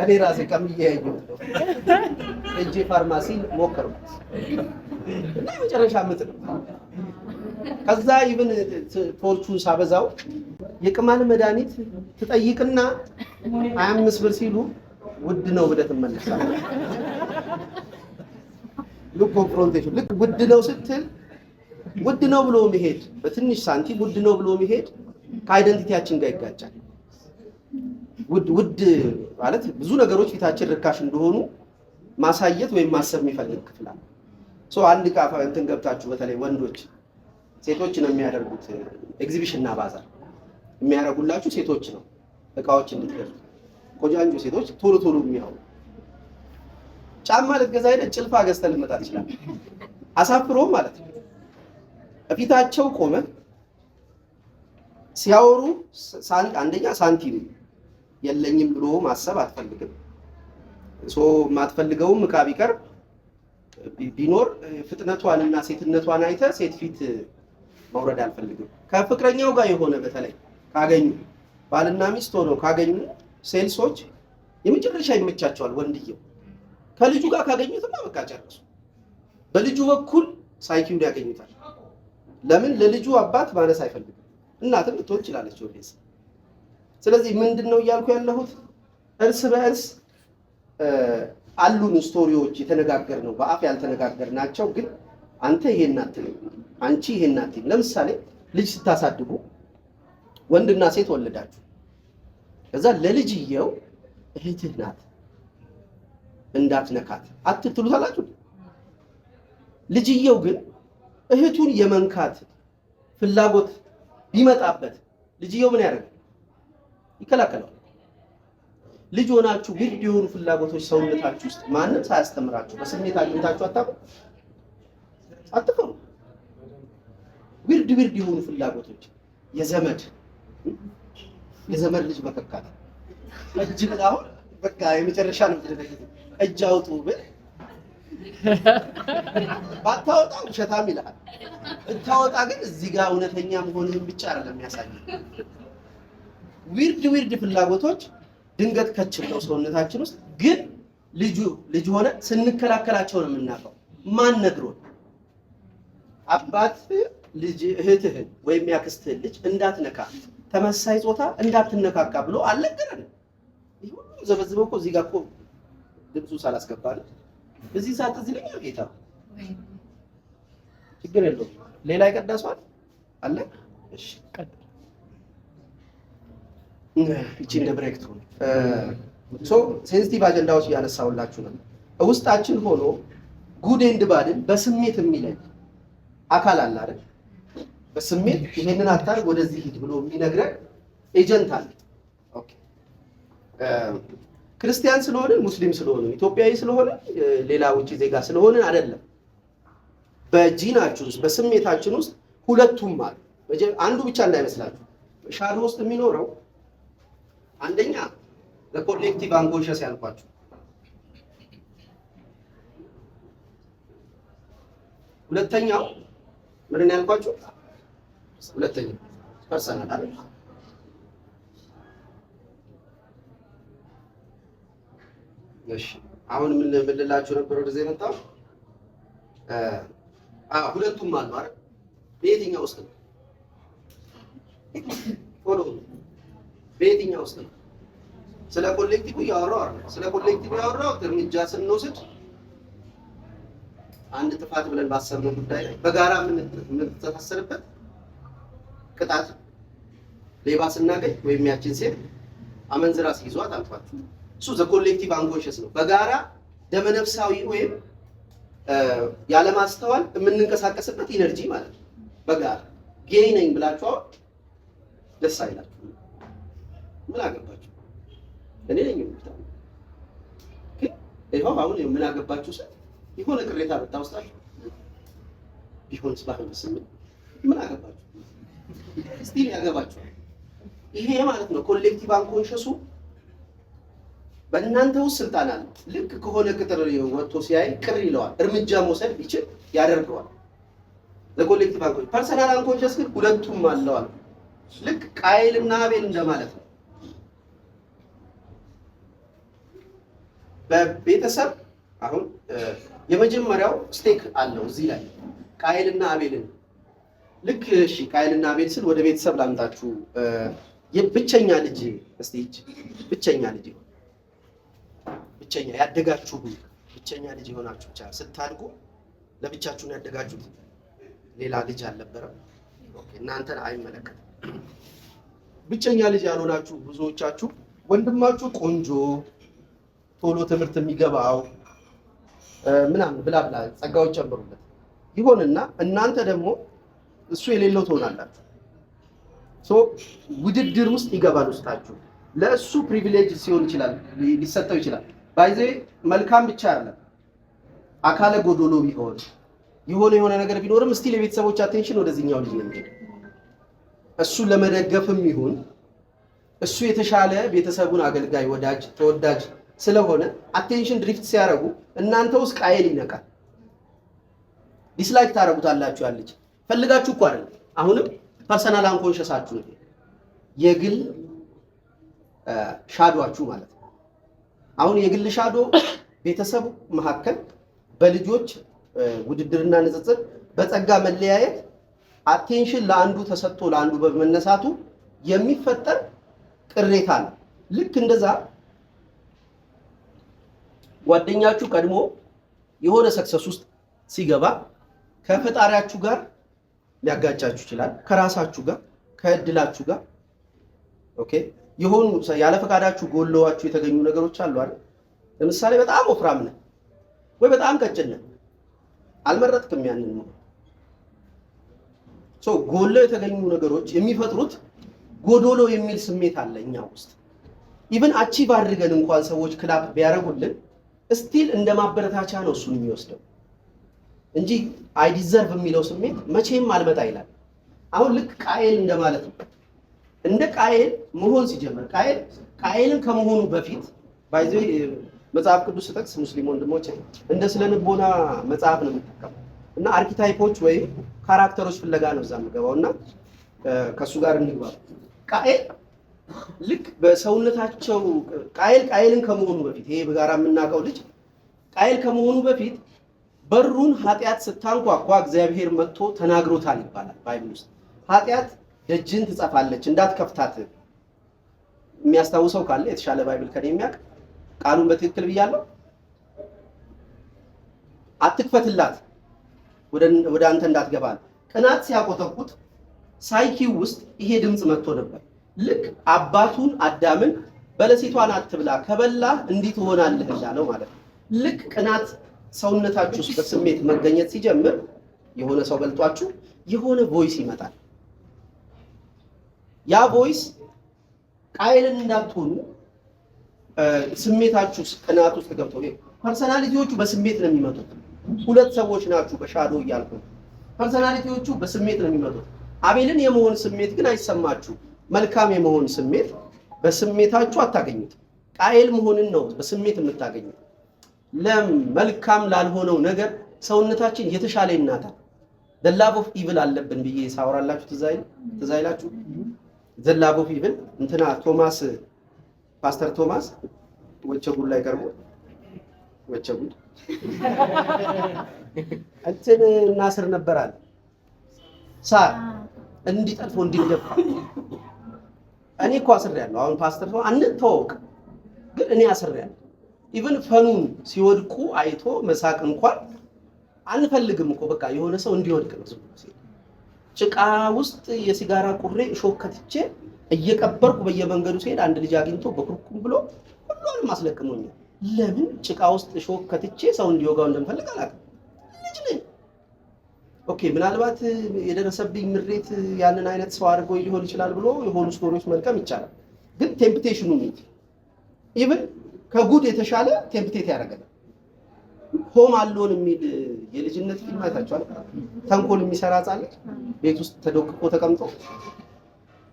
እኔ ራሴ ቀምዬ ያየሁት ነው። እጄ ፋርማሲ ሞከርኩት እና የመጨረሻ ምጥ ነው። ከዛ ኢቭን ቶርቹን ሳበዛው የቅማል መድኃኒት ትጠይቅና 25 ብር ሲሉ ውድ ነው ብለህ ትመለሳለህ። ልክ ኮንፍሮንቴሽን ልክ ውድ ነው ስትል ውድ ነው ብሎ መሄድ በትንሽ ሳንቲም ውድ ነው ብሎ መሄድ ከአይደንቲቲያችን ጋር ይጋጫል። ውድ ማለት ብዙ ነገሮች ፊታችን ርካሽ እንደሆኑ ማሳየት ወይም ማሰብ የሚፈልግ ክፍል አለ። አንድ ዕቃ እንትን ገብታችሁ በተለይ ወንዶች ሴቶች ነው የሚያደርጉት ኤግዚቢሽን እና ባዛር የሚያደርጉላችሁ ሴቶች ነው እቃዎች እንድትገዙ። ቆጃንጆ ሴቶች ቶሎ ቶሎ የሚያው ጫማ ልትገዛ ሄደህ ጭልፋ ገዝተህ ልመጣ ትችላለህ። አሳፍሮ ማለት ነው። ፊታቸው ቆመ ሲያወሩ አንደኛ ሳንቲም የለኝም ብሎ ማሰብ አትፈልግም። ማትፈልገውም ዕቃ ቢቀርብ ቢኖር ፍጥነቷንና ሴትነቷን አይተህ ሴት ፊት መውረድ አልፈልግም። ከፍቅረኛው ጋር የሆነ በተለይ ካገኙ ባልና ሚስት ሆነው ካገኙ ሴልሶች የመጨረሻ ይመቻቸዋል። ወንድየው ከልጁ ጋር ካገኙትማ በቃ ጨርሱ። በልጁ በኩል ሳይኪውን ያገኙታል። ለምን? ለልጁ አባት ማነስ አይፈልግም። እናትም ልትሆን ትችላለች ወዴስ። ስለዚህ ምንድነው እያልኩ ያለሁት እርስ በእርስ አሉን ስቶሪዎች የተነጋገርነው በአፍ ያልተነጋገርናቸው ግን አንተ ይሄን አትልም፣ አንቺ ይሄን አትልም። ለምሳሌ ልጅ ስታሳድጉ ወንድና ሴት ወለዳችሁ። ከዛ ለልጅየው እህትህ ናት እንዳትነካት አትትሉታላችሁ። ልጅየው ግን እህቱን የመንካት ፍላጎት ቢመጣበት ልጅየው ምን ያደርጋል? ይከላከላል። ልጅ ሆናችሁ ዊርድ የሆኑ ፍላጎቶች ሰውነታችሁ ውስጥ ማንም ሳያስተምራችሁ በስሜት አግኝታችሁ አትፈሩ። ዊርድ የሆኑ ፍላጎቶች የዘመድ ልጅ መከካት እጅ አሁን በቃ የመጨረሻ ነው። እጅ አውጡ ብል ባታወጣ ውሸታም ይልሃል። ብታወጣ ግን እዚህ ጋር እውነተኛ መሆንህን ብቻ አይደለም የሚያሳየው። ዊርድ ፍላጎቶች ድንገት ከች ብለው ሰውነታችን ውስጥ ግን ልጅ ሆነ ስንከላከላቸው ነው የምናውቀው። ማን ነግሮን? አባት ልጅ እህትህን ወይም ያክስትህን ልጅ እንዳትነካ፣ ተመሳይ ጾታ እንዳትነካካ ብሎ አልነገረንም። ይሄ ሁሉ ዘበዝበው እኮ እዚህ ጋር እኮ ድምፁ ሳላስገባለ በዚህ ሰዓት እዚህ ላይ ጌታ ችግር የለውም። ሌላ ይቀዳሷል አለ። እሺ ቀጥ እቺ እንደ ብሬክቱ ሴንሲቲቭ አጀንዳዎች እያነሳሁላችሁ ነው። ውስጣችን ሆኖ ጉድ ኤንድ ባድን በስሜት የሚለይ አካል አለ አይደል? በስሜት ይሄንን አታርግ ወደዚህ ሂድ ብሎ የሚነግረን ኤጀንት አለ። ኦኬ ክርስቲያን ስለሆነ ሙስሊም ስለሆነ ኢትዮጵያዊ ስለሆነ ሌላ ውጪ ዜጋ ስለሆነ አይደለም። በጂናችን ውስጥ በስሜታችን ውስጥ ሁለቱም አሉ። አንዱ ብቻ እንዳይመስላችሁ። ሻዶ ውስጥ የሚኖረው አንደኛ ለኮሌክቲቭ አንኮንሸስ ያልኳችሁ፣ ሁለተኛው ምን ያልኳችሁ? ሁለተኛው ፐርሰናል አይደል? እሺ አሁን ምን ልላችሁ ነበር ወደዚህ የመጣው? ሁለቱም አሉ አይደል? በየትኛው ውስጥ ነው? ፎሎ በየትኛው ውስጥ ነው? ስለ ኮሌክቲቭ ያወራው አይደል? ስለ ኮሌክቲቭ ያወራው እርምጃ ስንወስድ አንድ ጥፋት ብለን ባሰብነው ጉዳይ ላይ በጋራ የምንተሳሰርበት ቅጣት፣ ሌባ ስናገኝ ወይም ያችን ሴት አመንዝራ ሲይዟት አልኳችሁ። እሱ ዘ ኮሌክቲቭ አንኮንሸስ ነው። በጋራ ደመነፍሳዊ ወይም ያለማስተዋል የምንንቀሳቀስበት ኢነርጂ ማለት ነው። በጋራ ጌይ ነኝ ብላችሁ አሁን ደስ አይላችሁ። ምን አገባችሁ? እኔ ነኝ የምታው ግን ይሄው አሁን ምን አገባችሁ ሰ የሆነ ቅሬታ ብታውስታችሁ ቢሆንስ ባይሆንስ ምን አገባችሁ? ስቲል ያገባችሁ። ይሄ ማለት ነው ኮሌክቲቭ አንኮንሸሱ በእናንተ ውስጥ ስልጣን አለ። ልክ ከሆነ ቅጥር ወጥቶ ሲያይ ቅር ይለዋል። እርምጃ መውሰድ ቢችል ያደርገዋል። ለኮሌክቲቭ አንኮንሸስ ፐርሰናል አንኮንሸስ ግን ሁለቱም አለዋል። ልክ ቃየልና አቤል እንደማለት ነው። በቤተሰብ አሁን የመጀመሪያው ስቴክ አለው እዚህ ላይ ቃየልና አቤልን ልክ እሺ ቃየልና አቤል ስል ወደ ቤተሰብ ላምጣችሁ። የብቸኛ ልጅ እስቲ ብቸኛ ልጅ ብቸኛ ያደጋችሁ ብቸኛ ልጅ የሆናችሁ ብቻ ስታድጉ ለብቻችሁ ነው ያደጋችሁት። ሌላ ልጅ አልነበረም። ኦኬ እናንተን አይመለከትም። ብቸኛ ልጅ ያልሆናችሁ ብዙዎቻችሁ ወንድማችሁ ቆንጆ ቶሎ ትምህርት የሚገባው ምናምን ብላ ጸጋዎች ጨምሩለት ይሆንና እናንተ ደግሞ እሱ የሌለው ትሆናላችሁ። ውድድር ውስጥ ይገባል ውስጣችሁ። ለእሱ ፕሪቪሌጅ ሲሆን ይችላል ሊሰጠው ይችላል። ባይዘ መልካም ብቻ አይደለም አካለ ጎዶሎ ቢሆን የሆነ ነገር ቢኖርም ስቲል የቤተሰቦች አቴንሽን ወደዚህኛው ልጅ ነው የሚሄደው። እሱ ለመደገፍም ይሁን እሱ የተሻለ ቤተሰቡን አገልጋይ ወዳጅ ተወዳጅ ስለሆነ አቴንሽን ድሪፍት ሲያደርጉ እናንተ ውስጥ ቃየል ይነቃል። ዲስላይክ ታደርጉታላችሁ። ያለች ፈልጋችሁ እኮ አይደለም። አሁንም ፐርሰናል አንኮንሸሳችሁ ነው የግል ሻዶአችሁ ማለት ነው። አሁን የግል ሻዶ ቤተሰቡ መካከል በልጆች ውድድርና ንጽጽር በጸጋ መለያየት አቴንሽን ለአንዱ ተሰጥቶ ለአንዱ በመነሳቱ የሚፈጠር ቅሬታ ነው። ልክ እንደዛ ጓደኛችሁ ቀድሞ የሆነ ሰክሰስ ውስጥ ሲገባ ከፈጣሪያችሁ ጋር ሊያጋጫችሁ ይችላል። ከራሳችሁ ጋር ከእድላችሁ ጋር ኦኬ የሆኑ ያለ ፈቃዳችሁ ጎሎዋችሁ የተገኙ ነገሮች አሉ አይደል? ለምሳሌ በጣም ወፍራም ነህ ወይ በጣም ቀጭን ነህ፣ አልመረጥክም ያንን ነው። ጎሎ የተገኙ ነገሮች የሚፈጥሩት ጎዶሎ የሚል ስሜት አለ እኛ ውስጥ። ኢቭን አቺቭ አድርገን እንኳን ሰዎች ክላፕ ቢያደርጉልን ስቲል እንደማበረታቻ ነው እሱን የሚወስደው እንጂ አይ ዲዘርቭ የሚለው ስሜት መቼም አልመጣ ይላል። አሁን ልክ ቃየል እንደማለት ነው። እንደ ቃየል መሆን ሲጀምር ቃየልን ከመሆኑ በፊት ባይዘው መጽሐፍ ቅዱስ ተጠቅስ ሙስሊም ወንድሞቼ እንደ ስለ ልቦና መጽሐፍ ነው የምጠቀመው እና አርኪታይፖች ወይም ካራክተሮች ፍለጋ ነው እዛ የምገባውና ከሱ ጋር እንግባ። ቃኤል ልክ በሰውነታቸው ቃኤልን ከመሆኑ በፊት ይሄ በጋራ የምናውቀው ልጅ ቃኤል ከመሆኑ በፊት በሩን ኃጢአት ስታንኳኳ እግዚአብሔር መጥቶ ተናግሮታል ይባላል ባይብል ውስጥ። ኃጢአት ደጅን ትጸፋለች እንዳትከፍታት የሚያስታውሰው ካለ የተሻለ ባይብል ከኔ የሚያውቅ ቃሉን በትክክል ብያለሁ። አትክፈትላት ወደ አንተ እንዳትገባ። ቅናት ሲያቆጠቁት ሳይኪው ውስጥ ይሄ ድምጽ መጥቶ ነበር። ልክ አባቱን አዳምን በለሲቷን አትብላ ከበላ እንዲህ ትሆናለህ እንዳለው ማለት ነው። ልክ ቅናት ሰውነታችሁ ውስጥ በስሜት መገኘት ሲጀምር የሆነ ሰው በልጧችሁ የሆነ ቮይስ ይመጣል። ያ ቮይስ ቃየልን እንዳትሆኑ ስሜታችሁ ቅናት ውስጥ ገብተው ፐርሰናሊቲዎቹ በስሜት ነው የሚመጡት። ሁለት ሰዎች ናችሁ በሻዶ እያልኩ ፐርሰናሊቲዎቹ በስሜት ነው የሚመጡት። አቤልን የመሆን ስሜት ግን አይሰማችሁ። መልካም የመሆን ስሜት በስሜታችሁ አታገኙት። ቃየል መሆንን ነው በስሜት የምታገኙት። ለመልካም ላልሆነው ነገር ሰውነታችን የተሻለ ይናታል። the love of evil አለብን ብዬ ሳወራላችሁ ትዝ አይላችሁ? the love of evil እንትና ቶማስ ፓስተር ቶማስ ወቸጉድ ላይ ቀርቦ ወቸጉድ እንትን እናስር ነበራል ሳር እንዲጠልፎ እንዲደፋ እኔ እኮ አስሬያለሁ። አሁን ፓስተር ቶማስ አንተዋወቅ ግን እኔ አስሬያለሁ። ኢቭን ፈኑን ሲወድቁ አይቶ መሳቅ እንኳን አንፈልግም እኮ በቃ የሆነ ሰው እንዲወድቅ ነው። ጭቃ ውስጥ የሲጋራ ቁሬ ሾከትቼ እየቀበርኩ በየመንገዱ ሲሄድ አንድ ልጅ አግኝቶ በኩርኩም ብሎ ሁሉንም አስለቅሞኛል። ለምን ጭቃ ውስጥ ሾከትቼ ሰው እንዲወጋው እንደምፈልግ አላውቅም። ልጅ ነኝ። ኦኬ ምናልባት የደረሰብኝ ምሬት ያንን አይነት ሰው አድርጎ ሊሆን ይችላል ብሎ የሆኑ ስቶሪዎች መልቀም ይቻላል። ግን ቴምፕቴሽኑ ነው ኢቭን ከጉድ የተሻለ ቴምፕቴት ያደርጋል። ሆም አሎን የሚል የልጅነት ፊልም አይታችኋል? ተንኮል የሚሰራ ሕፃን ልጅ ቤት ውስጥ ተደብቆ ተቀምጦ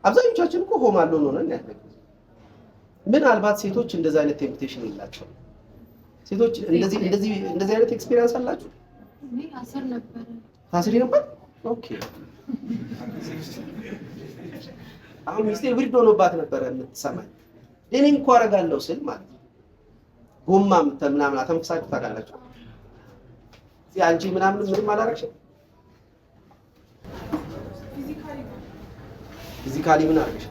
አብዛኞቻችን እኮ ሆም አሎን ሆነን ያደረግን። ምናልባት ሴቶች እንደዛ አይነት ቴምፕቴሽን የላቸው። ሴቶች እንደዚህ አይነት ኤክስፒሪየንስ አላችሁ? እኔ አስር ነበር። ታስሪ ነበር? ኦኬ። አሁን ሚስቴ ብርድ ሆኖባት ነበር የምትሰማኝ። እኔ እንኳን አደርጋለሁ ስል ማለት ጎማ ምናምን አተንፍሳችሁ ታውቃላችሁ? አንቺ ምንም አላረግሽም? ፊዚካሊ ምን አረግሽ?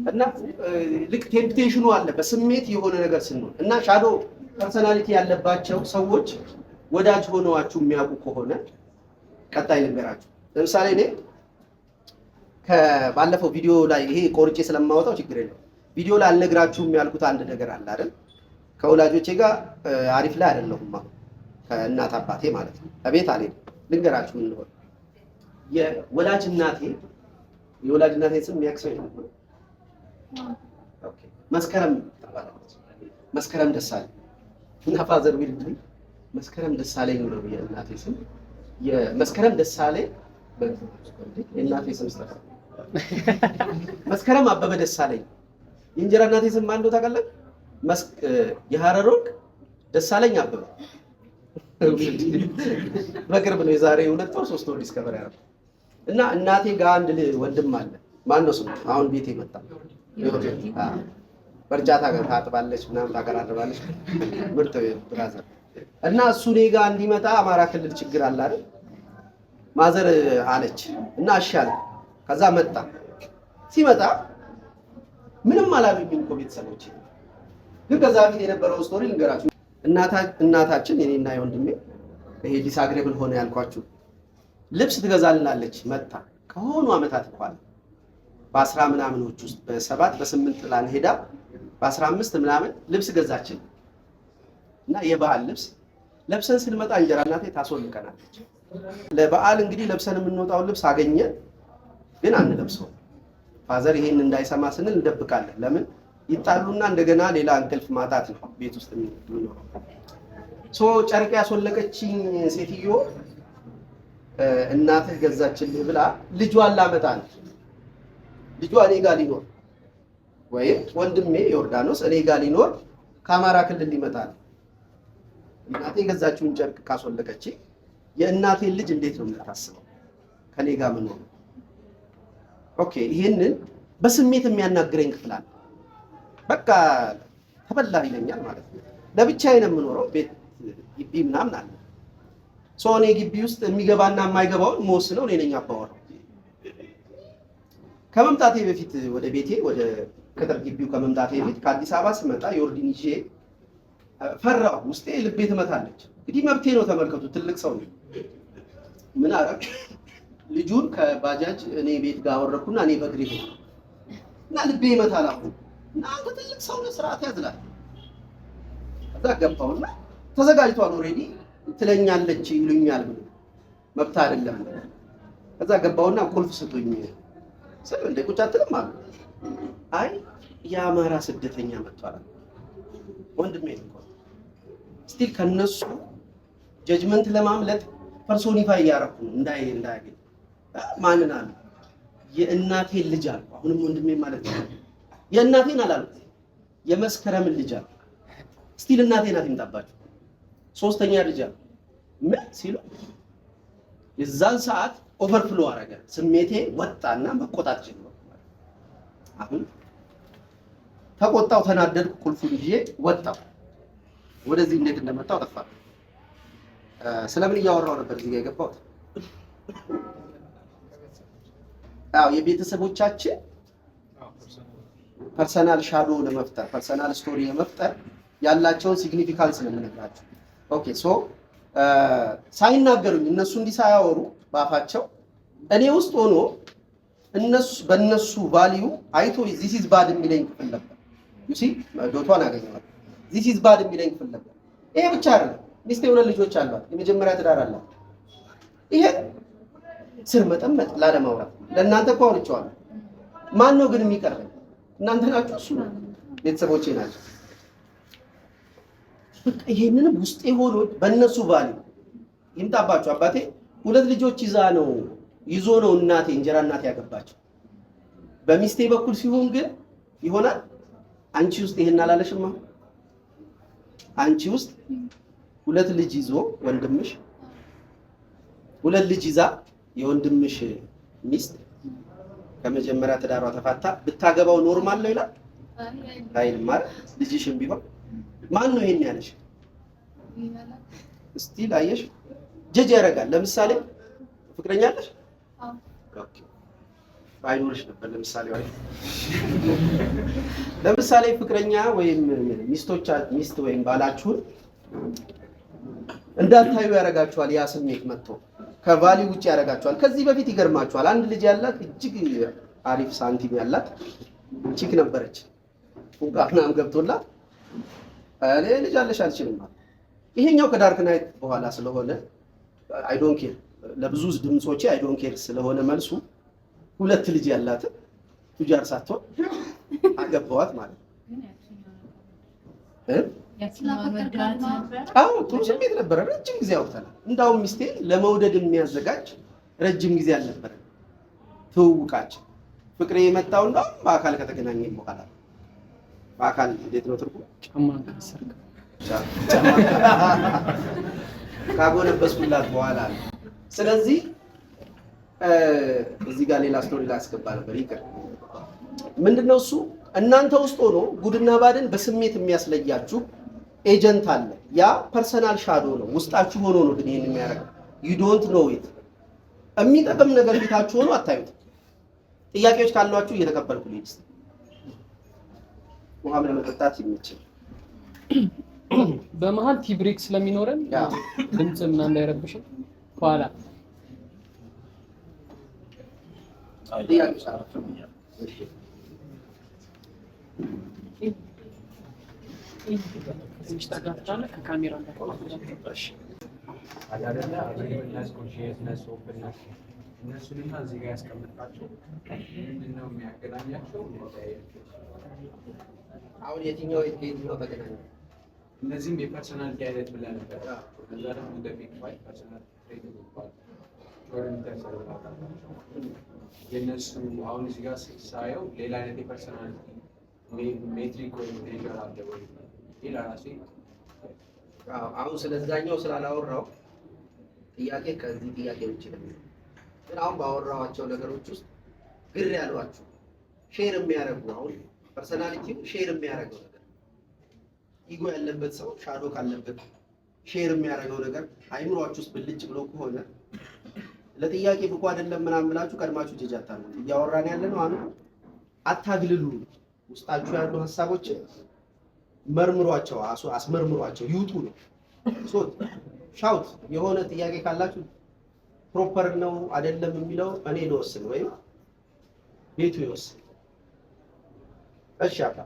እና ልክ ቴምፕቴሽኑ አለ በስሜት የሆነ ነገር ስንሆን እና ሻዶ ፐርሰናሊቲ ያለባቸው ሰዎች ወዳጅ ሆነዋችሁ የሚያውቁ ከሆነ ቀጣይ ልንገራችሁ። ለምሳሌ እኔ ከባለፈው ቪዲዮ ላይ ይሄ ቆርጬ ስለማወጣው ችግር የለውም። ቪዲዮ ላይ አልነግራችሁም ያልኩት አንድ ነገር አለ አይደል? ከወላጆቼ ጋር አሪፍ ላይ አይደለሁም። አሁን ከእናት አባቴ ማለት ነው። እቤት አልሄድም። ልንገራችሁ ምን ነው የወላጅ እናቴ ስም የሚያክሰው ነው። ኦኬ መስከረም ተባለች። መስከረም ደሳለኝ እና ፋዘር ቢልድ መስከረም ደሳለኝ ነው የእናቴ ስም። የመስከረም ደሳለኝ የእናቴ ስም ስጠራ መስከረም አበበ ደሳለኝ። የእንጀራ እናቴ ስም ማን ነው ታውቃለህ? የሐረር ወርቅ ደሳለኝ አበበ። በቅርብ ነው የዛሬ 2 ወር 3 ወር ዲስከቨር ያደረኩት። እና እናቴ ጋር አንድ ወንድም አለ። ማን ነው ስሙ? አሁን ቤቴ መጣ። በርጃታ ጋር ታጥባለች ምናምን ታቀራርባለች። ምርጥ ብራዘር እና እሱ እኔ ጋር እንዲመጣ አማራ ክልል ችግር አለ አይደል? ማዘር አለች እና እሺ አለ። ከዛ መጣ። ሲመጣ ምንም አላሉኝም እኮ ቤተሰቦቼ። ግን ከዛ በፊት የነበረው ስቶሪ ልንገራችሁ። እናታችን የኔና የወንድሜ ይሄ ዲስአግሬብል ሆነ ያልኳችሁ ልብስ ትገዛልናለች። መጣ ከሆኑ አመታት በኋላ በ10 ምናምኖች ውስጥ በ7 በ8 ጥላን ሄዳ በ15 ምናምን ልብስ ገዛችን እና የበዓል ልብስ ለብሰን ስንመጣ እንጀራ እናቴ ታስወልቀናለች። ለበዓል እንግዲህ ለብሰን የምንወጣው ልብስ አገኘን፣ ግን አንለብሰው። ፋዘር ይሄን እንዳይሰማ ስንል እንደብቃለን። ለምን ይጣሉና እንደገና ሌላ እንቅልፍ ማጣት ነው ቤት ውስጥ የሚኖረው። ጨርቅ ያስወለቀችኝ ሴትዮ እናትህ ገዛችልህ ብላ ልጇን ላመጣ ነው። ልጇ እኔ ጋር ሊኖር ወይም ወንድሜ ዮርዳኖስ እኔ ጋር ሊኖር ከአማራ ክልል ይመጣል። እናቴ የገዛችውን ጨርቅ ካስወለቀች የእናቴን ልጅ እንዴት ነው የምታስበው? ከኔ ጋር ምን ነው? ኦኬ ይሄንን በስሜት የሚያናግረኝ ክፍል አለ። በቃ ተበላ ይለኛል ማለት ነው። ለብቻዬ ነው የምኖረው፣ ቤት ግቢ ምናምን አለ። እኔ ግቢ ውስጥ የሚገባና የማይገባውን መወስነው እኔ ነኝ አባወራው። ከመምጣቴ በፊት ወደ ቤቴ ወደ ቅጥር ግቢው ከመምጣቴ በፊት ከአዲስ አበባ ስመጣ ዮርዲን ይዤ ፈራው። ውስጤ ልቤ ትመታለች። እንግዲህ መብቴ ነው። ተመልከቱ፣ ትልቅ ሰው ነው። ምን አረግ ልጁን ከባጃጅ እኔ ቤት ጋር አወረድኩና እኔ በእግሬ ሄድኩ እና ልቤ ይመታል። አሁን እና አንተ ትልቅ ሰው ነው፣ ስርዓት ያዝላል። ከዛ ገባውና ተዘጋጅቷል ኦልሬዲ ትለኛለች ይሉኛል ብሎ መብት አይደለም። ከዛ ገባውና ቁልፍ ስጡኝ ስለ እንደ ቁጭ አትልም አሉ። አይ የአማራ ስደተኛ መጥቷል ወንድሜ ነው። ስቲል ከነሱ ጀጅመንት ለማምለጥ ፐርሶኒፋይ ያረኩ እንዳያገኝ ማንን አለ የእናቴን ልጅ አልኩ። አሁንም ወንድሜ ማለት ነው። የእናቴን አላልኩ የመስከረምን ልጅ አልኩ። ስቲል እናቴ ናት ይምጣባችሁ። ሶስተኛ ልጅ አልኩ። ምን ሲሉ የዛን ሰዓት ኦቨርፍሎ አረገ። ስሜቴ ወጣና መቆጣት ጀመርኩ። አሁን ተቆጣው፣ ተናደድኩ። ቁልፉን ይዤ ወጣው። ወደዚህ እንዴት እንደመጣው ጠፋ። ስለምን እያወራው ነበር እዚህ ጋር የገባሁት? የቤተሰቦቻችን ፐርሰናል ሻዶ ለመፍጠር ፐርሰናል ስቶሪ ለመፍጠር ያላቸውን ሲግኒፊካንስ ስለምነግራችሁ። ኦኬ ሳይናገሩኝ እነሱ እንዲህ ሳያወሩ ባፋቸው እኔ ውስጥ ሆኖ እነሱ በእነሱ ቫልዩ አይቶ ዚስ ኢዝ ባድ የሚለኝ ክፍል ነበር። ዩሲ ዶቷን አገኘዋል። ዚስ ኢዝ ባድ የሚለኝ ክፍል ነበር። ይሄ ብቻ አይደለም። ሚስቴ ሁለት ልጆች አሏት። የመጀመሪያ ትዳር አላት። ይሄ ስር መጠመጥ ላለማውራት ለእናንተ እኮ አውርቼዋለሁ። ማን ነው ግን የሚቀርበኝ? እናንተ ናችሁ፣ እሱ ነው፣ ቤተሰቦቼ ናቸው። ይሄንንም ውስጤ ሆኖ በእነሱ ቫልዩ ይምጣባቸው። አባቴ ሁለት ልጆች ይዞ ነው እናቴ እንጀራ እናቴ ያገባቸው። በሚስቴ በኩል ሲሆን ግን ይሆናል። አንቺ ውስጥ ይሄን አላለሽማ። አንቺ ውስጥ ሁለት ልጅ ይዞ ወንድምሽ ሁለት ልጅ ይዛ የወንድምሽ ሚስት ከመጀመሪያ ትዳሯ ተፋታ ብታገባው ኖርማል ነው ይላል አይልም ማለት ልጅሽም ቢሆን ማን ነው ይሄን ያለሽ? እስቲ ላየሽ ጀጅ ያደርጋል። ለምሳሌ ፍቅረኛ አለሽ? ኦኬ ባይኖርሽ ነበር። ለምሳሌ ፍቅረኛ ወይም ሚስት ወይም ባላችሁን እንዳታዩ ያደርጋችኋል። ያ ስሜት መጥቶ ከቫሊ ውጭ ያደርጋችኋል። ከዚህ በፊት ይገርማችኋል። አንድ ልጅ ያላት እጅግ አሪፍ ሳንቲም ያላት ቺክ ነበረች። ፉንቃ ምናምን ገብቶላት እኔ ልጅ አለሽ አልችልም ማለት። ይሄኛው ከዳርክ ናይት በኋላ ስለሆነ አይ ዶንት ኬር ለብዙ ድምጾቼ አይ ዶንት ኬር ስለሆነ መልሱ ሁለት ልጅ ያላት ቱጃር ሳትሆን አገባዋት ማለት ነው። አዎ ጥሩ ስሜት ነበረ። ረጅም ጊዜ አውርተናል። እንዳውም ሚስቴ ለመውደድ የሚያዘጋጅ ረጅም ጊዜ አልነበረ ትውውቃችን። ፍቅሬ የመጣው እንዳውም በአካል ከተገናኘን በኋላ። በአካል እንዴት ነው ትርጉም? ጫማን ካሰርክ ካጎነበስኩላት በኋላ። ስለዚህ እዚህ ጋር ሌላ ስቶሪ ላስገባ ነበር። ይቅር። ምንድነው እሱ? እናንተ ውስጥ ሆኖ ጉድና ባድን በስሜት የሚያስለያችሁ ኤጀንት አለ። ያ ፐርሰናል ሻዶ ነው። ውስጣችሁ ሆኖ ነው ግን ይሄን የሚያደርገው። you don't know it። የሚጠቅም ነገር ፊታችሁ ሆኖ አታዩት። ጥያቄዎች ካሏችሁ እየተቀበልኩ ልሂድ። ውሃም ለመጠጣት ይመችል። በመሃል ቲ ብሬክ ስለሚኖረን ድምጽ ምናምን እንዳይረብሽን ኋላ ትንሽ ተጋፍታለ ከካሜራ እንዳትቆጣሽ አዳደላ እነሱንና እዚህ ጋር ያስቀምጣቸው። ምንድነው የሚያገናኛቸው? አሁን የትኛው ተገናኘ? እነዚህም የፐርሰናሊቲ አይነት ብለን ነበር። ከዛ ደግሞ እንደሚባል ፐርሰናል ትሬት ይባላል። የእነሱ አሁን እዚህ ጋር ሳየው ሌላ አይነት የፐርሰናሊቲ ሜትሪክ ወይ ሜጀር አለ ወይ ሌላ ራሴ አሁን ስለዛኛው ስላላወራው ጥያቄ ከዚህ ጥያቄ ውጭ ነው። ግን አሁን ባወራዋቸው ነገሮች ውስጥ ግር ያሏችሁ ሼር የሚያደርጉ አሁን ፐርሰናሊቲው ሼር የሚያደርገው ነገር ኢጎ ያለበት ሰው ሻዶ ካለበት ሼር የሚያደርገው ነገር አይምሯችሁ ውስጥ ብልጭ ብሎ ከሆነ ለጥያቄ ብቁ አይደለም ምናምን ብላችሁ ቀድማችሁ ጀጅ አታርጉት። እያወራን ያለ ነው አሁን አታግልሉ። ውስጣችሁ ያሉ ሐሳቦችን መርምሯቸው፣ አስመርምሯቸው፣ ይውጡ ነው። ሻውት የሆነ ጥያቄ ካላችሁ ፕሮፐር ነው አይደለም የሚለው እኔ ልወስን ወይም ቤቱ ይወስን። እሺ አባ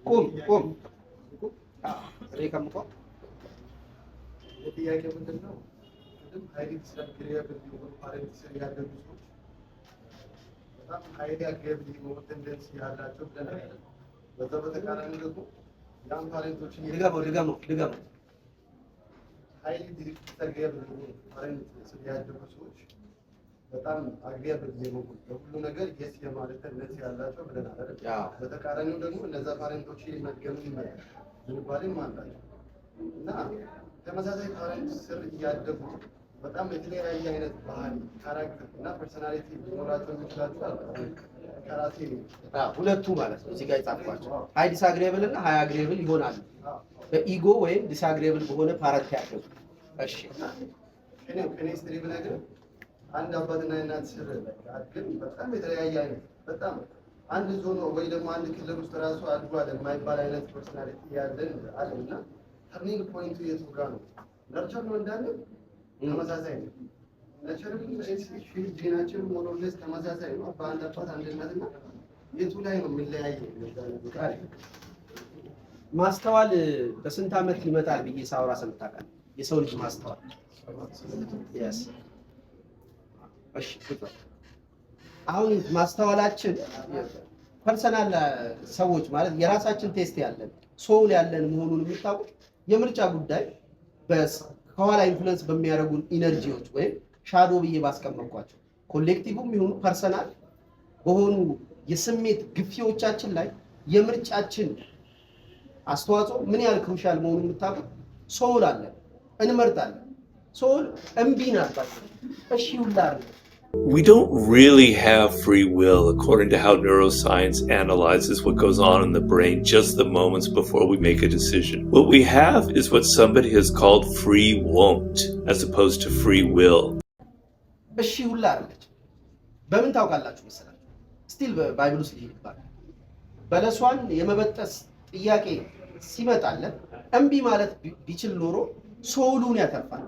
ቁም እኔ ከምቆም ጥያቄ ምንድን ነው? ቅድም ሀይሊ ስለግሪያብል የሆኑ ፓሬንትስ ያደጉ ሰዎች በጣም ሀይሊ አግሪያብል የሆኑ ቴንደንሲ ያላቸው ብለናል። በዛ በተቃራኒ ደግሞ ያን ፓሬንቶችን ድገመው ሀይሊ ዲስአግሪያብል የሆኑ ፓሬንትስ ያደጉ ሰዎች በጣም አግሪያብል የሆኑ በሁሉ ነገር የስ የማለት ቴንደንሲ ያላቸው ብለናል። በተቃራኒው ደግሞ እነዛ ፓሬንቶች መድገም ዝንባሌም አላቸው እና ተመሳሳይ ፓሬንት ስር እያደጉ በጣም የተለያየ አይነት ባህሪ ካራክተር እና ፐርሰናሊቲ ሊኖራቸው የሚችላቸው ከራሴ ሁለቱ ማለት ነው። እዚህ ጋር የጻፍኳቸው ሃይ ዲስአግሪብል እና ሃይ አግሪብል ይሆናሉ በኢጎ ወይም ዲስአግሪብል በሆነ ፓረንት ያደጉ። እሺ እኔ ስትሪ ብነግርህ አንድ አባትና እናት ስር ግን በጣም የተለያየ አይነት በጣም አንድ ዞን ወይ ደግሞ አንድ ክልል ውስጥ ራሱ አድጓል የማይባል አይነት ፐርሰናሊቲ ያለን አለና ተርኒንግ ፖይንቱ የቱ ጋር ነው? ነርቸር ነው እንዳለ ተመሳሳይ ነው። ነርቸር ግን ጂናችን ሞኖሌስ ተመሳሳይ ነው። በአንድ አባት አንድ እናትና የቱ ላይ ነው የሚለያየው? ማስተዋል በስንት ዓመት ይመጣል ብዬ ሳወራ ሰምታውቃለህ? የሰው ልጅ ማስተዋል yes እሺ አሁን ማስተዋላችን ፐርሰናል ሰዎች ማለት የራሳችን ቴስት ያለን ሶል ያለን መሆኑን የሚታወቅ የምርጫ ጉዳይ ከኋላ ኢንፍሉዌንስ በሚያደርጉን ኢነርጂዎች ወይም ሻዶ ብዬ ባስቀመጥኳቸው ኮሌክቲቭም ይሁን ፐርሰናል በሆኑ የስሜት ግፊዎቻችን ላይ የምርጫችን አስተዋጽኦ ምን ያህል ክሩሻል መሆኑን የምታውቁት ሶል አለን፣ እንመርጣለን። ሶል እምቢ ናት እሺ ሁላ We don't really have free will according to how neuroscience analyzes what goes on in the brain just the moments before we make a decision. What we have is what somebody has called free won't as opposed to free will. እሺ ሁላ አለች። በምን ታውቃላችሁ መሰላችሁ? ስቲል በባይብል ውስጥ ይባላል በለሷን የመበጠስ ጥያቄ ሲመጣለን እምቢ ማለት ቢችል ኖሮ ሶሉን ያተርፋል።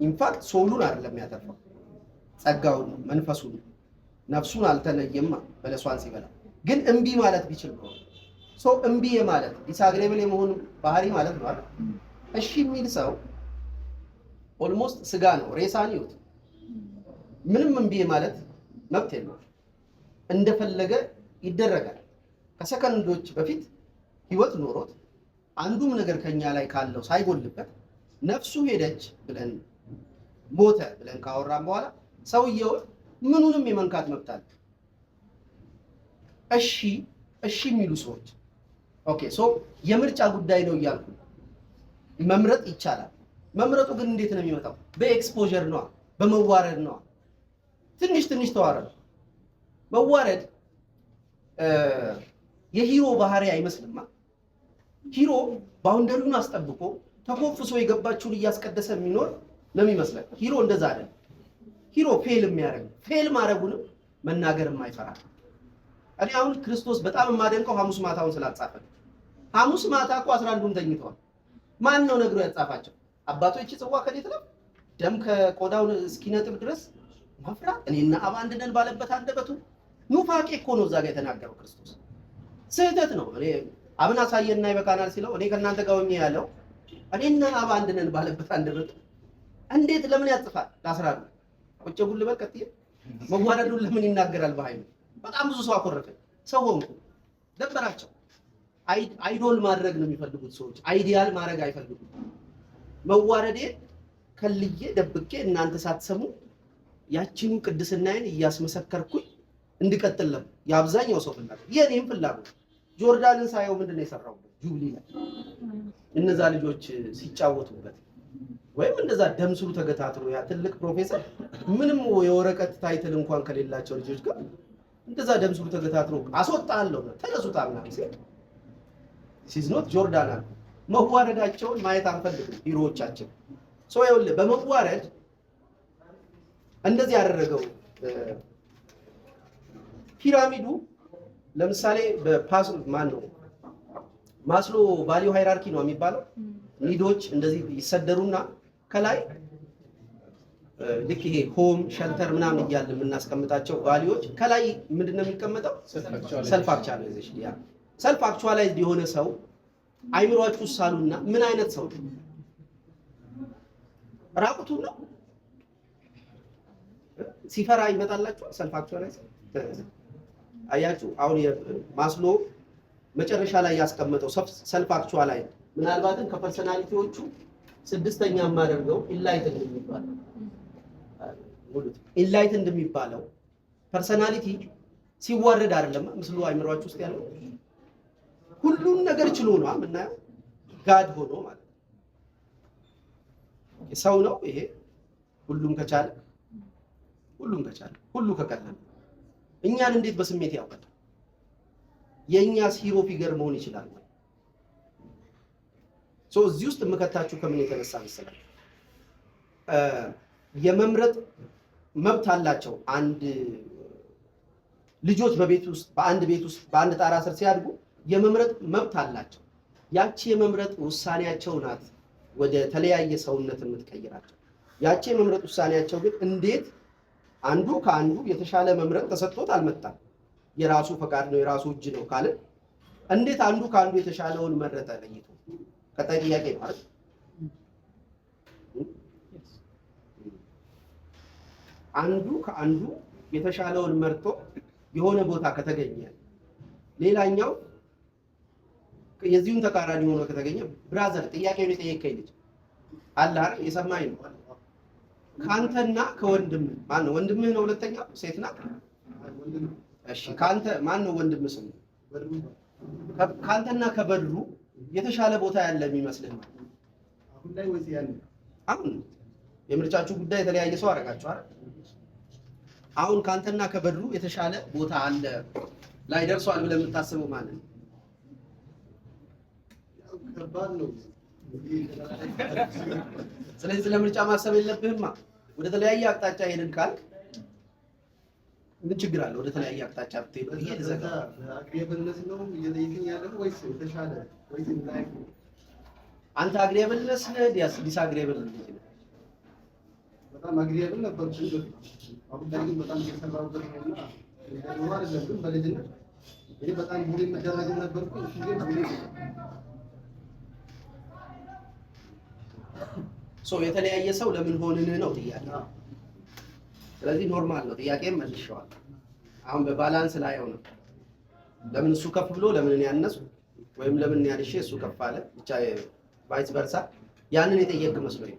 ኢንፋክት ሶሉን አይደለም ያተርፋል ጸጋውን መንፈሱን ነፍሱን አልተለየማ በለሷን ሲበላ ግን እምቢ ማለት ቢችል ነው እምቢ ማለት ዲስአግሪብል የመሆን ባህሪ ማለት ነው አይደል? እሺ የሚል ሰው ኦልሞስት ስጋ ነው፣ ሬሳን ይውት ምንም እምቢ ማለት መብት የለውም። እንደፈለገ ይደረጋል። ከሰከንዶች በፊት ህይወት ኖሮት አንዱም ነገር ከኛ ላይ ካለው ሳይጎልበት ነፍሱ ሄደች ብለን ሞተ ብለን ካወራን በኋላ ሰውየው ምኑንም የመንካት መብት አለ። እሺ የሚሉ ሰዎች ኦኬ የምርጫ ጉዳይ ነው እያልኩ መምረጥ ይቻላል። መምረጡ ግን እንዴት ነው የሚመጣው? በኤክስፖዠር ነው፣ በመዋረድ ነው። ትንሽ ተዋረድ። መዋረድ የሂሮ ባህሪ አይመስልማ። ሂሮ ባውንደሪውን አስጠብቆ ተኮፍሶ የገባችውን እያስቀደሰ የሚኖር ነው የሚመስለው። ሂሮ እንደዛ አይደለም። ሂሮ ፌል ማድረጉንም መናገር የማይፈራ። እኔ አሁን ክርስቶስ በጣም የማደንቀው ሐሙስ ማታውን ስላጻፈ። ሐሙስ ማታ እኮ 11ዱም ተኝተዋል። ማን ነው ነግሮ ያጻፋቸው? አባቶች ጽዋ ከዴት ነው ደም ከቆዳው እስኪነጥብ ድረስ መፍራት እኔና አብ አንድ ነን ባለበት አንደበቱ ኑፋቄ እኮ ነው እዛ ጋር የተናገረው ክርስቶስ። ስህተት ነው። እኔ አብን አሳየና ይበቃናል ሲለው እኔ ከእናንተ ጋር ሆኜ ያለው እኔና አብ አንድ ነን ባለበት አንደበቱ እንዴት ለምን ያጽፋል? ላስራዱ ቁጭ ጉል በል ቀጥዬ መዋረዱን ለምን ይናገራል? በኃይሉ በጣም ብዙ ሰው አኮረፈ። ሰው ሆንኩ ደበራቸው። አይዶል ማድረግ ነው የሚፈልጉት ሰዎች፣ አይዲያል ማድረግ አይፈልጉም። መዋረዴ ከልዬ ደብቄ እናንተ ሳትሰሙ ያቺኑ ቅድስናዬን እያስመሰከርኩኝ እንድቀጥል የአብዛኛው ሰው ፍላጎት የኔም ፍላጎት። ጆርዳንን ሳየው ምንድነው የሰራው ጁብሊ ላይ እነዛ ልጆች ሲጫወቱበት ወይም እንደዛ ደምስሩ ተገታትሮ ያ ትልቅ ፕሮፌሰር ምንም የወረቀት ታይትል እንኳን ከሌላቸው ልጆች ጋር እንደዛ ደምስሩ ተገታትሮ አስወጣለሁ ተነሱታ ምናምን ሲል ሲዝ ኖት ጆርዳን አለ። መዋረዳቸውን ማየት አንፈልግም ሂሮዎቻችን። ሶ ይኸውልህ በመዋረድ እንደዚህ ያደረገው ፒራሚዱ ለምሳሌ በፓስ ማን ነው ማስሎ ቫልዩ ሃይራርኪ ነው የሚባለው። ኒዶች እንደዚህ ይሰደሩና ከላይ ልክ ይሄ ሆም ሸልተር ምናምን እያለ የምናስቀምጣቸው ቫልዩዎች ከላይ ምንድነው የሚቀመጠው? ሰልፍ አክቹዋላይዜሽን። ያ ሰልፍ አክቹዋላይዝድ የሆነ ሰው አይምሯችሁ ሳሉና ምን አይነት ሰው ራቁቱ ነው ሲፈራ ይመጣላችሁ። ሰልፍ አክቹዋላይዝ አያችሁ። አሁን ማስሎ መጨረሻ ላይ ያስቀመጠው ሰልፍ አክቹዋላይዝ ምናልባትም ከፐርሰናሊቲዎቹ ስድስተኛ የማደርገው ኢንላይትንድ የሚባለው ኢንላይትንድ የሚባለው ፐርሰናሊቲ ሲዋረድ አይደለም ምስሉ አይምሯችሁ ውስጥ ያለው ሁሉን ነገር ችሎ ነው የምናየው። ጋድ ሆኖ ማለት ነው። ሰው ነው ይሄ። ሁሉም ከቻለ ሁሉ ከቀለለ እኛን እንዴት በስሜት ያውቃል? የኛስ ሂሮ ፊገር መሆን ይችላል? ሶ እዚህ ውስጥ የምከታችሁ ከምን የተነሳ መሰላችሁ? የመምረጥ መብት አላቸው። አንድ ልጆች በቤት ውስጥ በአንድ ቤት ውስጥ በአንድ ጣራ ስር ሲያድጉ የመምረጥ መብት አላቸው። ያቺ የመምረጥ ውሳኔያቸው ናት ወደ ተለያየ ሰውነት የምትቀይራቸው። ያቺ የመምረጥ ውሳኔያቸው ግን እንዴት አንዱ ከአንዱ የተሻለ መምረጥ ተሰጥቶት አልመጣም። የራሱ ፈቃድ ነው የራሱ እጅ ነው ካለ እንዴት አንዱ ከአንዱ የተሻለውን መረጠ ለይቶ? ቀጣይ ጥያቄ ነው አይደል? አንዱ ከአንዱ የተሻለውን መርጦ የሆነ ቦታ ከተገኘ ሌላኛው የዚሁን ተቃራኒ ሆኖ ከተገኘ ብራዘር ጥያቄውን የጠየቀኝ ልጅ አለ አይደል? የሰማኝ ነው። ካንተና ከወንድም ማን ነው ወንድምህ ነው? ሁለተኛው ሴት ናት። እሺ ካንተ ማን ነው ወንድምህ ስሙ? ካንተና ከበድሩ የተሻለ ቦታ ያለ የሚመስልህ ማለት ነው አሁን ላይ ወይስ ያን? አሁን የምርጫችሁ ጉዳይ የተለያየ ሰው አደረጋችሁ አይደል? አሁን ካንተና ከበድሩ የተሻለ ቦታ አለ ላይ ደርሷል ብለህ የምታስበው ማለት ነው? ከባድ ነው። ስለዚህ ስለ ምርጫ ማሰብ የለብህማ። ወደ ተለያየ አቅጣጫ ሄድን ካልክ ምን ችግር አለ? ወደ ተለያየ አቅጣጫ ብትሄድ ይሄ ለዘጋ አግሪየብልነስ ነው እየጠየቀኝ ያለው ወይስ የተሻለ ወይስ ላይክ አንተ አግሪየብልነስ ነህ ዲስ አግሪየብል ነህ? በጣም አግሪየብል ነበር። አሁን ላይ ግን በጣም እየሰራሁበት ነውና እንደው አይደለም ግን በልጅነት እኔ በጣም ቡሊ መደረግ ነበርኩ። እሺ ግን ቡሊ የተለያየ ሰው ለምን ሆንን ነው ጥያቄ። ስለዚህ ኖርማል ነው። ጥያቄም መልሼዋል። አሁን በባላንስ ላይ ነው። ለምን እሱ ከፍ ብሎ ለምን እኔ ያነሱ ወይም ለምን እኔ ያልሽ እሱ ከፍ አለ ብቻ ቫይስ ቨርሳ ያንን የጠየቅ መስሎኝ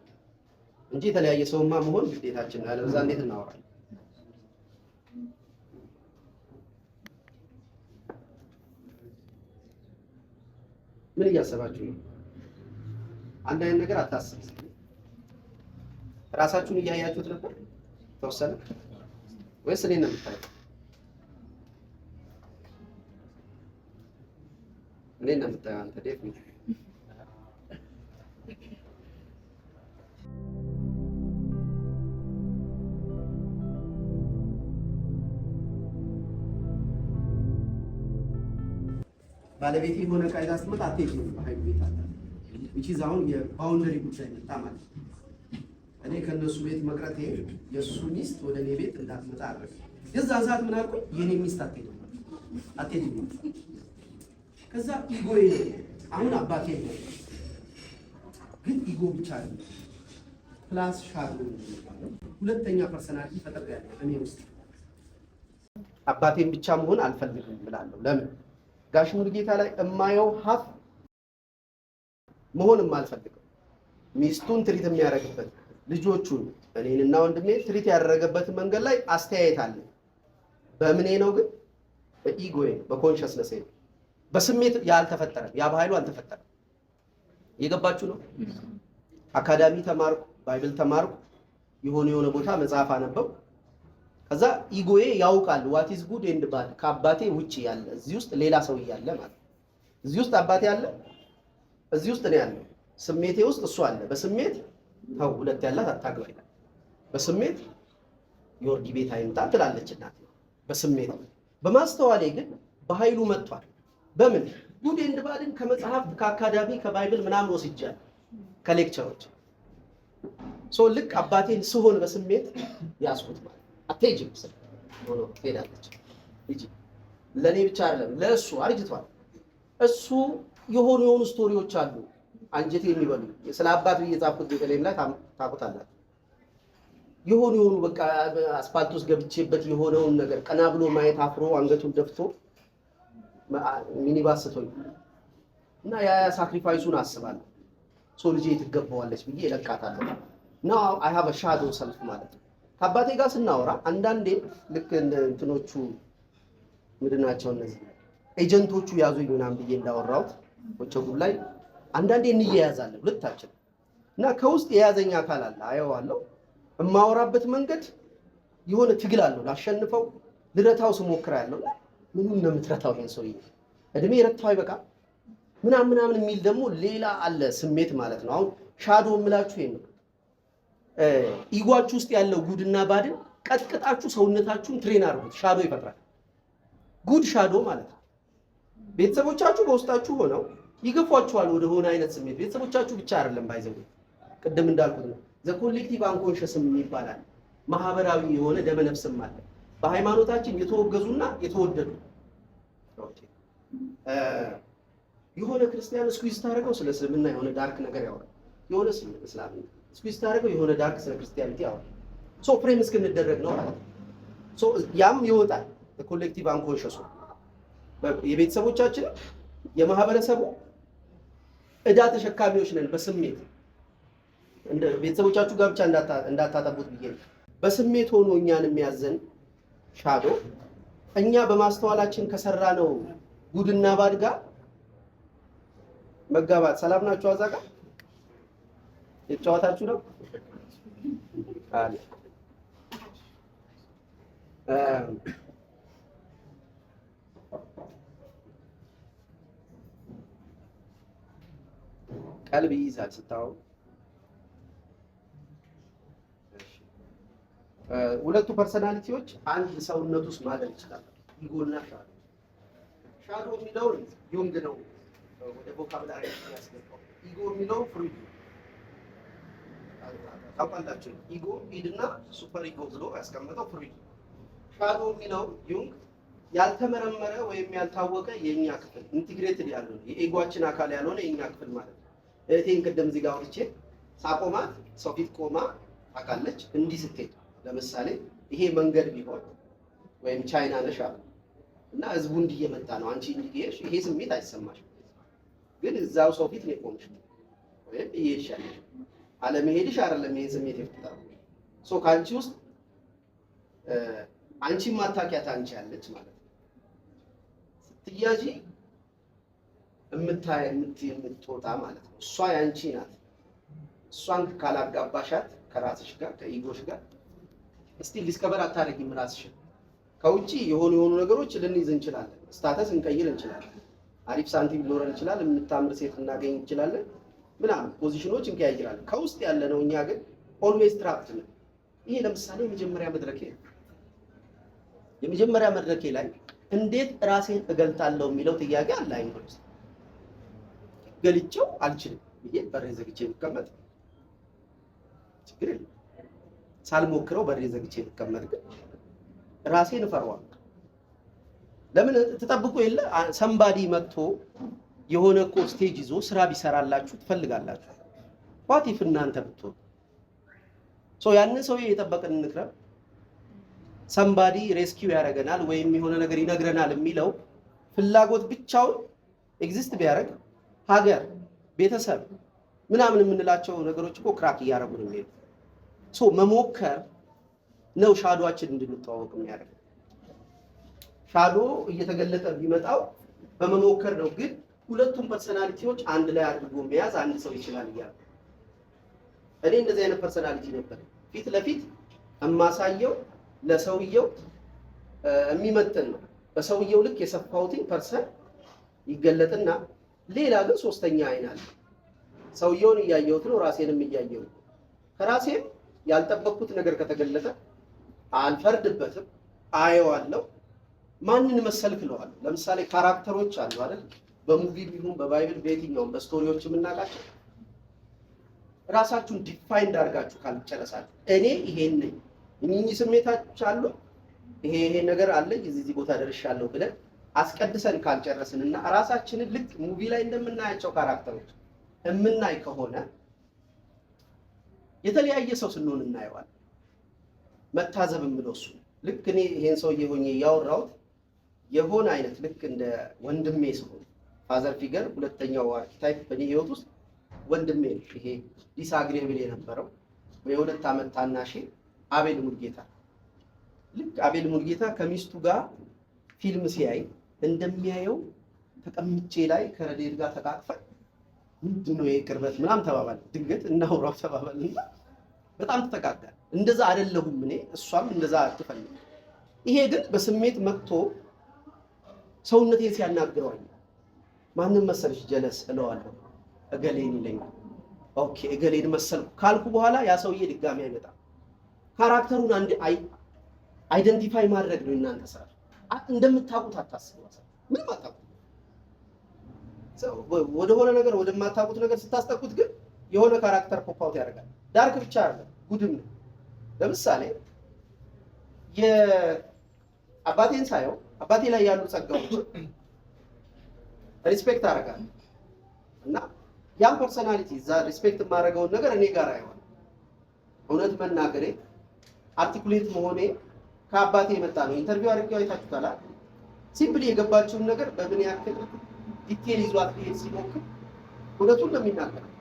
እንጂ የተለያየ ሰውማ መሆን ግዴታችን ነው። ያለበዛ እንዴት እናወራለን? ምን እያሰባችሁ ነው? አንድ አይነት ነገር አታስብ። ራሳችሁን እያያችሁት ነበር ተወሰነ ወይስ እኔን ነው የምታዩት? እኔን ነው የምታየው አንተ ዴፍ ነው። ባለቤቴ የሆነ ቃይዳ ስትመጣ አትሄጂም ሀይል ቤት አለ which is አሁን የባውንደሪ ጉዳይ መጣ ማለት ነው። እኔ ከነሱ ቤት መቅረቴ የሱ ሚስት ወደ እኔ ቤት እንዳትመጣ አደረገ። የዛን ሰዓት ምን አልኩኝ? የኔ ሚስት አትሄጂም። ከዛ ኢጎ አሁን አባቴ ነው ግን ኢጎ ብቻ ነው ፕላስ ሻዶ ሁለተኛ ፐርሰናሊቲ ፈጥሬያለሁ እኔ ውስጥ። አባቴን ብቻ መሆን አልፈልግም ብላለሁ። ለምን ጋሽ ሙሉጌታ ላይ እማየው ሀፍ መሆንም አልፈልግም። ሚስቱን ትሪት የሚያደርግበት ልጆቹን እኔንና ወንድሜ ትሪት ያደረገበት መንገድ ላይ አስተያየት አለ። በምኔ ነው ግን በኢጎዬ በኮንሽስነስ በስሜት ያልተፈጠረ ያ በኃይሉ አልተፈጠረ። የገባችሁ ነው? አካዳሚ ተማርኩ፣ ባይብል ተማርኩ፣ የሆነ ቦታ መጽሐፍ አነበብኩ። ከዛ ኢጎዬ ያውቃል what is good and bad ከአባቴ ውጪ ያለ እዚህ ውስጥ ሌላ ሰው ያለ ማለት እዚህ ውስጥ አባቴ አለ፣ እዚህ ውስጥ ነው ያለው። ስሜቴ ውስጥ እሱ አለ። በስሜት ተው ሁለት ያላት አታግባ ይላል። በስሜት ዮርዲ ቤት አይምጣ ትላለች እናት። በስሜት በማስተዋሌ ግን በኃይሉ መጥቷል። በምን ጉድ ኤንድ ባድን ከመጽሐፍት ከአካዳሚ ከባይብል ምናምን ወስጃለሁ ከሌክቸሮች ልክ አባቴን ስሆን በስሜት ያስኩት ማለት አትሄጂም ሆኖ ትሄዳለች እንጂ ለኔ ብቻ አይደለም ለእሱ አርጅቷል። እሱ የሆኑ ስቶሪዎች አሉ አንጀቴ የሚበሉ ስለ አባት ብዬ ጻፍኩት በተለይም ላይ ታውቁታላችሁ። የሆኑ በቃ አስፋልት ውስጥ ገብቼበት የሆነውን ነገር ቀና ብሎ ማየት አፍሮ አንገቱን ደፍቶ ሚኒባስ ቶኝ እና ያ ሳክሪፋይሱን አስባለሁ። ልጄ ትገባዋለች ብዬ እለቃታለሁ። now I have a shadow self ማለት ነው። ከአባቴ ጋር ስናወራ አንዳንዴ ልክ እንደ እንትኖቹ ምንድናቸው እነዚህ ኤጀንቶቹ ያዙኝ ምናምን ብዬ እንዳወራሁት ወቸጉ ላይ አንዳንዴ እንያያዛለን ሁለታችን እና ከውስጥ የያዘኛ አካል አለ አየዋለሁ። የማወራበት መንገድ የሆነ ትግል አለው። ላሸንፈው ልረታው ስሞክራ ያለው ምኑን ነው የምትረታው? ይሄን ሰውዬ እድሜ ረታው አይበቃ ምናምን የሚል ደግሞ ሌላ አለ ስሜት ማለት ነው። አሁን ሻዶ የምላችሁ ይሄን ነው። ኢጓችሁ ውስጥ ያለው ጉድና ባድን ቀጥቅጣችሁ ሰውነታችሁን ትሬን አድርጉት። ሻዶ ይፈጥራል። ጉድ ሻዶ ማለት ነው። ቤተሰቦቻችሁ በውስጣችሁ ሆነው ይገፏችኋል ወደ ሆነ አይነት ስሜት። ቤተሰቦቻችሁ ብቻ አይደለም ባይዘው ቅድም እንዳልኩት ነው። ዘ ኮሌክቲቭ አንኮንሽስም ይባላል። ማህበራዊ የሆነ ደመነፍስም አለ። በሃይማኖታችን የተወገዙና የተወደዱ ኦኬ የሆነ ክርስቲያን ስኩዊዝ ታደርገው ስለ እስልምና የሆነ ዳርክ ነገር ያወራል። የሆነ እስላም ስኩዊዝ ታደርገው የሆነ ዳርክ ስለ ክርስቲያኒቲ ያወራል። ፍሬም እስክንደረግ ነው ማለት ነው። ያም ይወጣል። ኮሌክቲቭ አንኮንሽሱ የቤተሰቦቻችን የማህበረሰቡ እዳ ተሸካሚዎች ነን። በስሜት እንደ ቤተሰቦቻችሁ ጋር ብቻ እንዳታጠቡት ብዬ ነው። በስሜት ሆኖ እኛን የሚያዘን ሻዶ እኛ በማስተዋላችን ከሰራ ነው ጉድና ባድ ጋር መጋባት። ሰላም ናችሁ? አዛቃ የተጫወታችሁ ነው አለ ቀልብ ይይዛል ስታው። ሁለቱ ፐርሰናሊቲዎች አንድ ሰውነት ውስጥ ማደር ይችላል። ኢጎና ሻዶ። ሻዶ የሚለው ዩንግ ነው ወደ ቮካብላሪ ያስገባው። ኢጎ የሚለው ፍሩድ ታውቃላችሁ። ኢጎ ኢድና ሱፐር ኢጎ ብሎ ያስቀመጠው ፍሩድ። ሻዶ የሚለው ዩንግ ያልተመረመረ ወይም ያልታወቀ የኛ ክፍል ኢንቲግሬትድ ያለው የኢጓችን አካል ያልሆነ የኛ ክፍል ማለት ነው። እቴን ቅድም እዚህ ጋር አውጥቼ ሳቆማት ሰው ፊት ቆማ ታውቃለች። እንዲህ ስትሄድ ለምሳሌ ይሄ መንገድ ቢሆን ወይም ቻይና ነሽ አለ እና ህዝቡ እንዲህ እየመጣ ነው፣ አንቺ እንዲህ ሄድሽ፣ ይሄ ስሜት አይሰማሽም። ግን እዛው ሰው ፊት ነው የቆምሽ ወይም እየሄድሽ ያለሽ አለመሄድሽ አይደለም ይሄን ስሜት የፈጠረው። ከአንቺ ውስጥ አንቺ ማታውቂያት አንቺ ያለች ማለት ነው። ስትያዢ የምትወጣ ማለት ነው። እሷ ያንቺ ናት። እሷን ካላጋባሻት ከራስሽ ጋር ከኢጎሽ ጋር እስቲ ዲስከቨር አታረጊም ራስሽን። ከውጪ የሆኑ ነገሮች ልንይዝ እንችላለን። ስታተስ እንቀይር እንችላለን። አሪፍ ሳንቲም ሊኖረን ይችላል። የምታምር ሴት እናገኝ እንችላለን። ምናምን ፖዚሽኖች እንቀያይራለን። ከውስጥ ያለ ነው እኛ ግን ኦልዌይስ ትራፕድ ነው። ይሄ ለምሳሌ የመጀመሪያ መድረኬ ላይ እንዴት ራሴን እገልጣለሁ የሚለው ጥያቄ አለ አይምሮ ውስጥ። ገልጬው አልችልም ብዬ በሬ ዘግቼ ብቀመጥ ችግር የለም። ሳልሞክረው በሬ ዘግቼ ብቀመጥ ግን ራሴን እፈራዋለሁ። ለምን ተጠብቆ የለ ሰምባዲ መጥቶ የሆነ እኮ ስቴጅ ይዞ ስራ ቢሰራላችሁ ትፈልጋላችሁ። ዋት ኢፍ እናንተ ብትሆኑ ያንን ሰው የጠበቀን እንክረም ሰምባዲ ሬስኪው ያደርገናል ወይም የሆነ ነገር ይነግረናል የሚለው ፍላጎት ብቻውን ኤግዚስት ቢያደርግ ሀገር፣ ቤተሰብ ምናምን የምንላቸው ነገሮች እኮ ክራክ እያደረጉ ነው የሚሄዱ። መሞከር ነው ሻዶአችን እንድንተዋወቅ የሚያደርግ። ሻዶ እየተገለጠ ቢመጣው በመሞከር ነው። ግን ሁለቱም ፐርሰናሊቲዎች አንድ ላይ አድርጎ መያዝ አንድ ሰው ይችላል እያለ እኔ እንደዚህ አይነት ፐርሰናሊቲ ነበር። ፊት ለፊት የማሳየው ለሰውየው የሚመጥን ነው። በሰውየው ልክ የሰፋሁትን ፐርሰን ይገለጥና ሌላ ግን ሶስተኛ አይን አለ። ሰውየውን እያየሁት ነው፣ ራሴንም እያየሁ ነው። ከራሴም ያልጠበቅኩት ነገር ከተገለጠ አልፈርድበትም፣ አየዋለሁ። ማንን መሰልክ እለዋለሁ። ለምሳሌ ካራክተሮች አሉ አይደል? በሙቪ ቢሆን በባይብል በየትኛውም በስቶሪዎች የምናውቃቸው ራሳችሁን ዲፋይንድ አድርጋችሁ ካልጨረሳችሁ እኔ ይሄን ነኝ፣ እኚህ ስሜታች አሉ፣ ይሄ ነገር አለ፣ እዚህ ቦታ ደርሻለሁ ብለን አስቀድሰን ካልጨረስንና ራሳችንን ልክ ሙቪ ላይ እንደምናያቸው ካራክተሮች የምናይ ከሆነ የተለያየ ሰው ስንሆን እናየዋለን። መታዘብ የምለው እሱ ልክ እኔ ይሄን ሰውዬ ሆኜ ያወራሁት የሆነ አይነት ልክ እንደ ወንድሜ ሰው ፋዘር ፊገር ሁለተኛው አርኪታይፕ በእኔ ህይወት ውስጥ ወንድሜ ነው። ይሄ ዲስአግሪብል የነበረው የሁለት ዓመት ታናሼ አቤል ሙልጌታ። ልክ አቤል ሙልጌታ ከሚስቱ ጋር ፊልም ሲያይ እንደሚያየው ተቀምጬ ላይ ከረዴት ጋር ተቃቅፈን ምንድነው የቅርበት ምናምን ተባባል። ድንገት እናውራው ተባባልና በጣም ተጠቃቀን። እንደዛ አይደለሁም እኔ፣ እሷም እንደዛ አትፈልግ። ይሄ ግን በስሜት መጥቶ ሰውነቴን ሲያናግረዋል። ማንም መሰልሽ ጀለስ እለዋለሁ፣ እገሌን ይለኛል። ኦኬ እገሌን መሰልኩ ካልኩ በኋላ ያ ሰውዬ ድጋሚ አይመጣም። ካራክተሩን አንድ አይደንቲፋይ ማድረግ ነው እናንተ ስራ። እንደምታውቁት አታስቡ፣ ምንም አታውቁት። ወደሆነ ነገር ወደማታውቁት ነገር ስታስጠቁት ግን የሆነ ካራክተር ፖፕ አውት ያደርጋል። ዳርክ ብቻ አይደለም ጉድም ነው። ለምሳሌ የአባቴን ሳየው አባቴ ላይ ያሉ ጸጋዎች ሪስፔክት አደርጋለሁ እና ያን ፐርሰናሊቲ እዛ ሪስፔክት የማደርገውን ነገር እኔ ጋር አይሆንም። እውነት መናገሬ አርቲኩሌት መሆኔ ከአባቴ የመጣ ነው። ኢንተርቪው አድርጌው አይታችሁታል። ሲምፕሊ የገባችውን ነገር በምን ያክል ዲቴል ይዟት ሊሄድ ሲሞክር እውነቱን ነው የሚናገረው።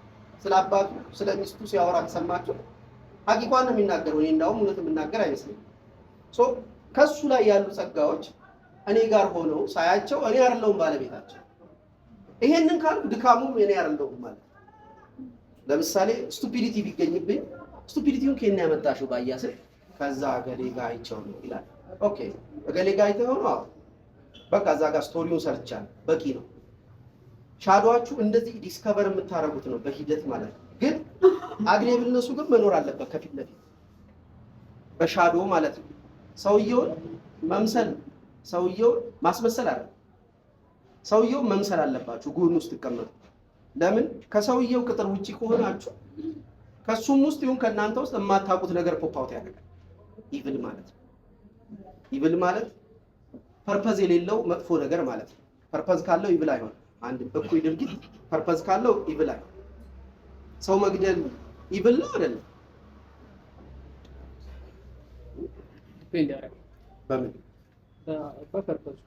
ስለ አባቱ ስለ ሚስቱ ሲያወራ ከሰማችሁ ሀቂቋን ነው የሚናገረው። እኔ እንዳውም እውነት የምናገር አይመስለኝም። ከሱ ላይ ያሉ ጸጋዎች እኔ ጋር ሆነው ሳያቸው እኔ አይደለሁም ባለቤታቸው። ይሄንን ካልኩ ድካሙም እኔ አይደለሁም ማለት። ለምሳሌ ስቱፒዲቲ ቢገኝብኝ ስቱፒዲቲውን ከእኔ ያመጣሽው ባያስል ከዛ እገሌ ጋር አይቼው ነው ይላል። ኦኬ እገሌ ጋር አይተኸው ነው? አዎ በቃ እዛ ጋር ስቶሪውን ሰርቻለሁ፣ በቂ ነው። ሻዶዋችሁ እንደዚህ ዲስከቨር የምታደርጉት ነው በሂደት ማለት ነው። ግን አግሬብልነሱ ግን መኖር አለበት ከፊት ለፊት በሻዶ ማለት ነው። ሰውየውን መምሰል ሰውየውን ማስመሰል አለ። ሰውየውን መምሰል አለባችሁ ጎን ውስጥ ተቀመጡ። ለምን ከሰውየው ቅጥር ውጪ ከሆናችሁ ከሱም ውስጥ ይሁን ከእናንተ ውስጥ የማታውቁት ነገር ፖፕ አውት ያደርጋል። ኢቭል ማለት ነው። ኢቭል ማለት ፐርፐዝ የሌለው መጥፎ ነገር ማለት ነው። ፐርፐዝ ካለው ኢቭል አይሆንም። አንድ እኩይ ድርጊት ፐርፐዝ ካለው ኢቭል አይሆንም። ሰው መግደል ኢቭል ነው አይደለም? ዲፔንድ ያደርጋል በምን በፐርፐዝ።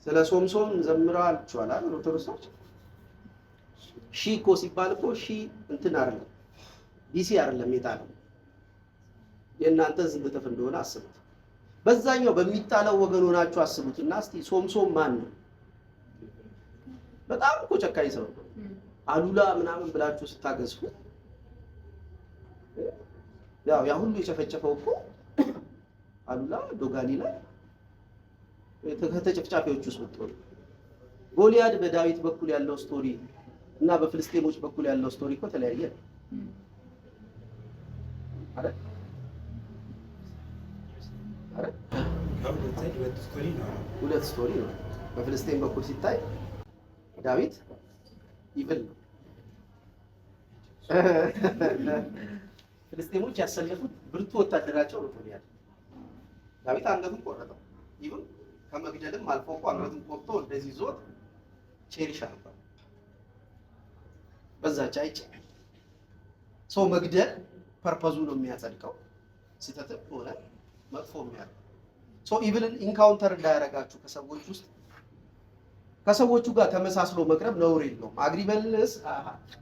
ስለ ሶምሶን ዘምራችኋል አይደል? ኦርቶዶክሶች ሺ እኮ ሲባል እኮ ሺ እንትን አይደለም ዲሲ አይደለም የጣለው የእናንተ ዝም ብትፍ እንደሆነ አስቡት። በዛኛው በሚጣለው ወገን ሆናችሁ አስቡትና እስቲ ሶምሶን ማን ነው? በጣም እኮ ጨካኝ ሰው ነው። አሉላ ምናምን ብላችሁ ስታገዝፉ ያው ያ ሁሉ የጨፈጨፈው እኮ አሉላ ዶጋሊ ላይ ከተጨፍጫፊዎች ውስጥ ወጥቶ ጎልያድ በዳዊት በኩል ያለው ስቶሪ እና በፍልስጤሞች በኩል ያለው ስቶሪ እኮ ተለያየ አይደል? ሁለት ስቶሪ ነው። በፍልስጤም በኩል ሲታይ ዳዊት ኢቭል ነው። ፍልስጤሞች ያሰለፉት ብርቱ ወታደራቸው ነው ጎልያድ። ዳዊት አንገቱን ቆረጠው። ኢቭን ከመግደልም አልፎ እኮ አንገቱን ቆርጦ እንደዚህ ዞር ቼሪሻ ነበር። በዛች አይቼ ሰው መግደል ፐርፐዙ ነው የሚያጸድቀው። ስህተትም ሆነ መጥፎ የሚያደርገው ሰው ኢቭልን ኢንካውንተር እንዳያደርጋችሁ ከሰዎች ውስጥ ከሰዎቹ ጋር ተመሳስሎ መቅረብ ነውር የለውም። አግሪበልነስ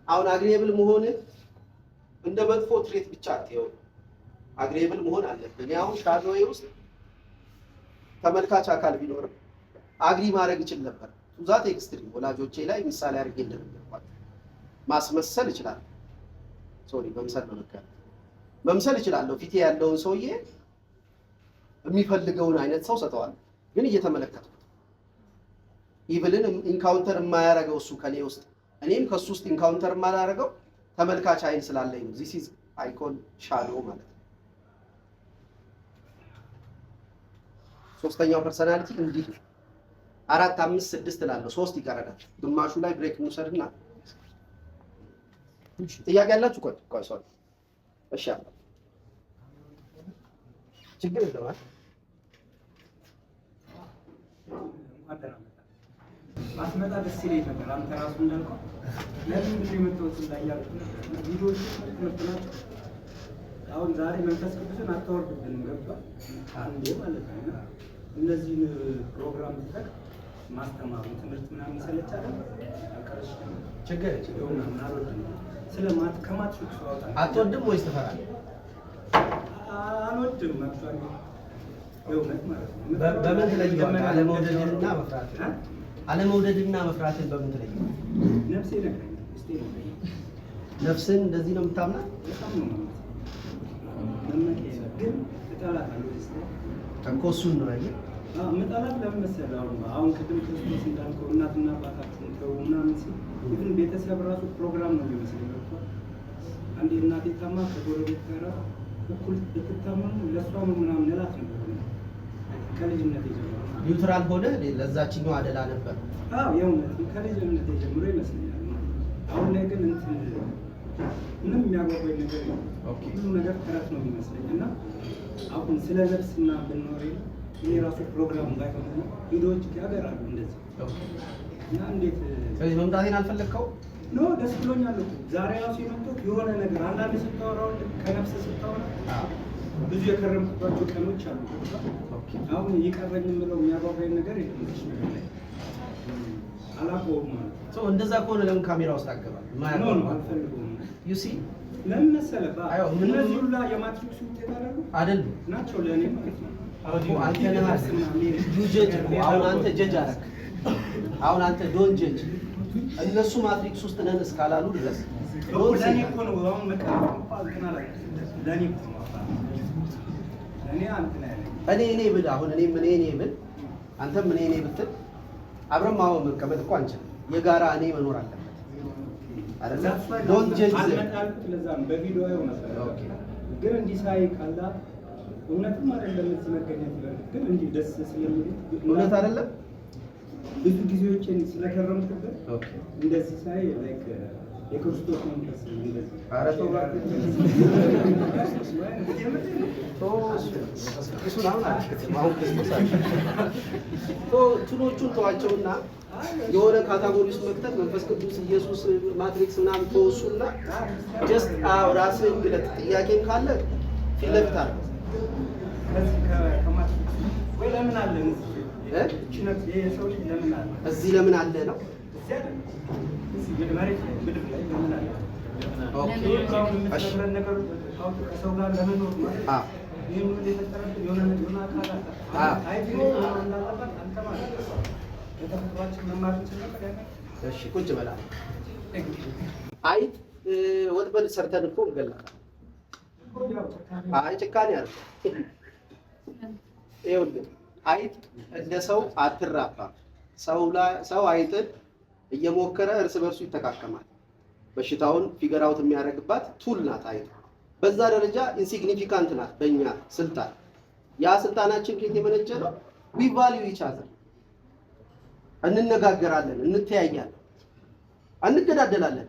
አሁን አግሪብል መሆን እንደ መጥፎ ትሬት ብቻ አትየው። አግሪብል መሆን አለብን። ያው ሻዶዌ ውስጥ ተመልካች አካል ቢኖርም አግሪ ማድረግ እችል ነበር። ቱዛት ኤክስትሪም ወላጆቼ ላይ ምሳሌ አድርጌ እንደነገርኳቸው ማስመሰል እችላለሁ። ሶሪ መምሰል ነው ልክ መምሰል እችላለሁ። ፊቴ ያለውን ሰውዬ የሚፈልገውን አይነት ሰው ሰጠዋል፣ ግን እየተመለከትኩት ኢቭልን ኢንካውንተር የማያደርገው እሱ ከኔ ውስጥ እኔም ከሱ ውስጥ ኢንካውንተር የማላደርገው ተመልካች አይን ስላለኝ ነው። ዚስ ኢዝ አይኮን ሻዶ ማለት ነው። ሶስተኛው ፐርሰናሊቲ እንዲህ 4 5 6 እላለሁ። 3 ይቀረናል። ግማሹ ላይ ብሬክ እንውሰድና ጥያቄ ያላችሁ ቆይ ሶሪ እሺ አለ ችግር የለውም። ማስመጣ ደስ ይለኝ ነበር። አንተ ራሱ እንዳልከው ለምን ጊዜ መጥተውት እንዳያሉ ቪዲዮዎች ትምህርት ናቸው። አሁን ዛሬ መንፈስ ቅዱስን አታወርድብንም ገብቷል አንዴ ማለት ነው። እነዚህን ፕሮግራም ተጠቅ ማስተማሩ ትምህርት ምናምን ይሰለቻል። አቀረሽ ችግር የለውም ምናምን ስለማት ከማትሪክስ አውጣ አትወድም ወይስ ትፈራለህ? አልወድም አክቹዋሊ የእውነት ማለት ነው። በምን ትለየዋለህ? አለመውደድንና መፍራትን አለመውደድና መፍራትን በምን ትለየዋለህ? ነፍሴ ነግረኛል። እስቲ ነፍስን እንደዚህ ነው የምታምናት? በጣም ነው ማለት ግን እጠላታለሁ። እኮ እሱን ነው አይደል? ምጣላት ለምን መሰለህ? አሁን ቅድም ክርስቶስ እንዳልከው እናትና አባታችሁን ተው ምናምን ሲል ግን ቤተሰብ ራሱ ፕሮግራም ነው የሚመስለው። አንዴ እናቴ ታማ ከጎረቤት ጋር እኩል ብትታመም ለእሷ ነው ምናምን እላት ነበር ከልጅነቴ ጀምሮ። ኒውትራል ሆነ ለዛችኛው አደላ ነበር። አዎ የእውነት ከልጅነቴ ጀምሮ ይመስለኛል። አሁን ላይ ግን እንትን ምንም የሚያጓጓኝ ነገር የለም። ሁሉ ነገር ተረት ነው የሚመስለኝ እና አሁን ስለ ነፍስና ብንኖር ይሄ ራሱ ፕሮግራም ባይሆን ቪዲዮዎች ያገራሉ እንደዚህ እና እንዴት ስለዚህ መምጣቴን አልፈለግከው? ኖ ደስ ብሎኛል እኮ ዛሬ ራሱ የመጣሁት የሆነ ነገር አንዳንድ ስታወራው ከነፍስ ስታወራ ብዙ የከረምኩባቸው ቀኖች አሉ። አሁን ይቀረኝ የምለው የሚያጓጓኝ ነገር የለም። አላውቀውም ማለት ነው። እንደዛ ከሆነ ለምን ካሜራ ውስጥ አገባል? ኖ አልፈልገውም። ዩ ሲ ለምን መሰለህ? እነዚህ ሁላ የማትሪክስ ውጤት አይደሉም ናቸው ለእኔ ማለት ነው። አንተ ጀጅ አሁን አንተ ጀጅ አደረክ። አሁን አንተ ዶን ጀጅ እነሱ ማትሪክስ ውስጥ ነን እስካላሉ ድረስ ለኔ እኮ ነው። አሁን መቀበል እንኳን አላለ ለኔ ለኔ አንተ ነህ እኔ ብል አሁን እኔ ብል አንተም እኔ ብትል አብረን ማወቅ መቀመጥ እኮ አንችልም። የጋራ እኔ መኖር አለበት አይደለም? ዶን ጀጅ አልመጣልኩት ለዛ ነው በቪዲዮ ነበር። ግን እንዲህ ሳይ ካላ እውነትም አይደለም እዚህ መገኘት ይላል። ግን እንዲህ ደስ ስለሚል እውነት አይደለም ብዙ ጊዜዎችን ስለከረምኩበት እንደዚህ ሳይ ላይክ የክርስቶስ መንፈስ እንደዚህ አረቶ ጋር እሱን አሁን ክርስቶስ አለ ቱሎቹን ተዋቸውና የሆነ ካታጎሪ ውስጥ መክተት መንፈስ ቅዱስ ኢየሱስ ማትሪክስ ምናምን ተወሱና ጀስት ራስህን ግለጥ። ጥያቄም ካለ ፊት ለፊት አድርገው ወይ ለምን አለ እዚህ ለምን አለ ነው እሺ ቁጭ በላ አይት ወጥበል ሰርተን እኮ እንገላለን። አይ ጭካኔ አለ ይኸውልህ አይጥ እንደ ሰው አትራባ። ሰው አይጥን እየሞከረ እርስ በርሱ ይተካከማል። በሽታውን ፊገር አውት የሚያደርግባት ቱል ናት አይጥ። በዛ ደረጃ ኢንሲግኒፊካንት ናት በእኛ ስልጣን። ያ ስልጣናችን ከየት የመነጨ ነው? ዊ ቫልዩ ኢች አዘር። እንነጋገራለን፣ እንተያያለን፣ እንገዳደላለን።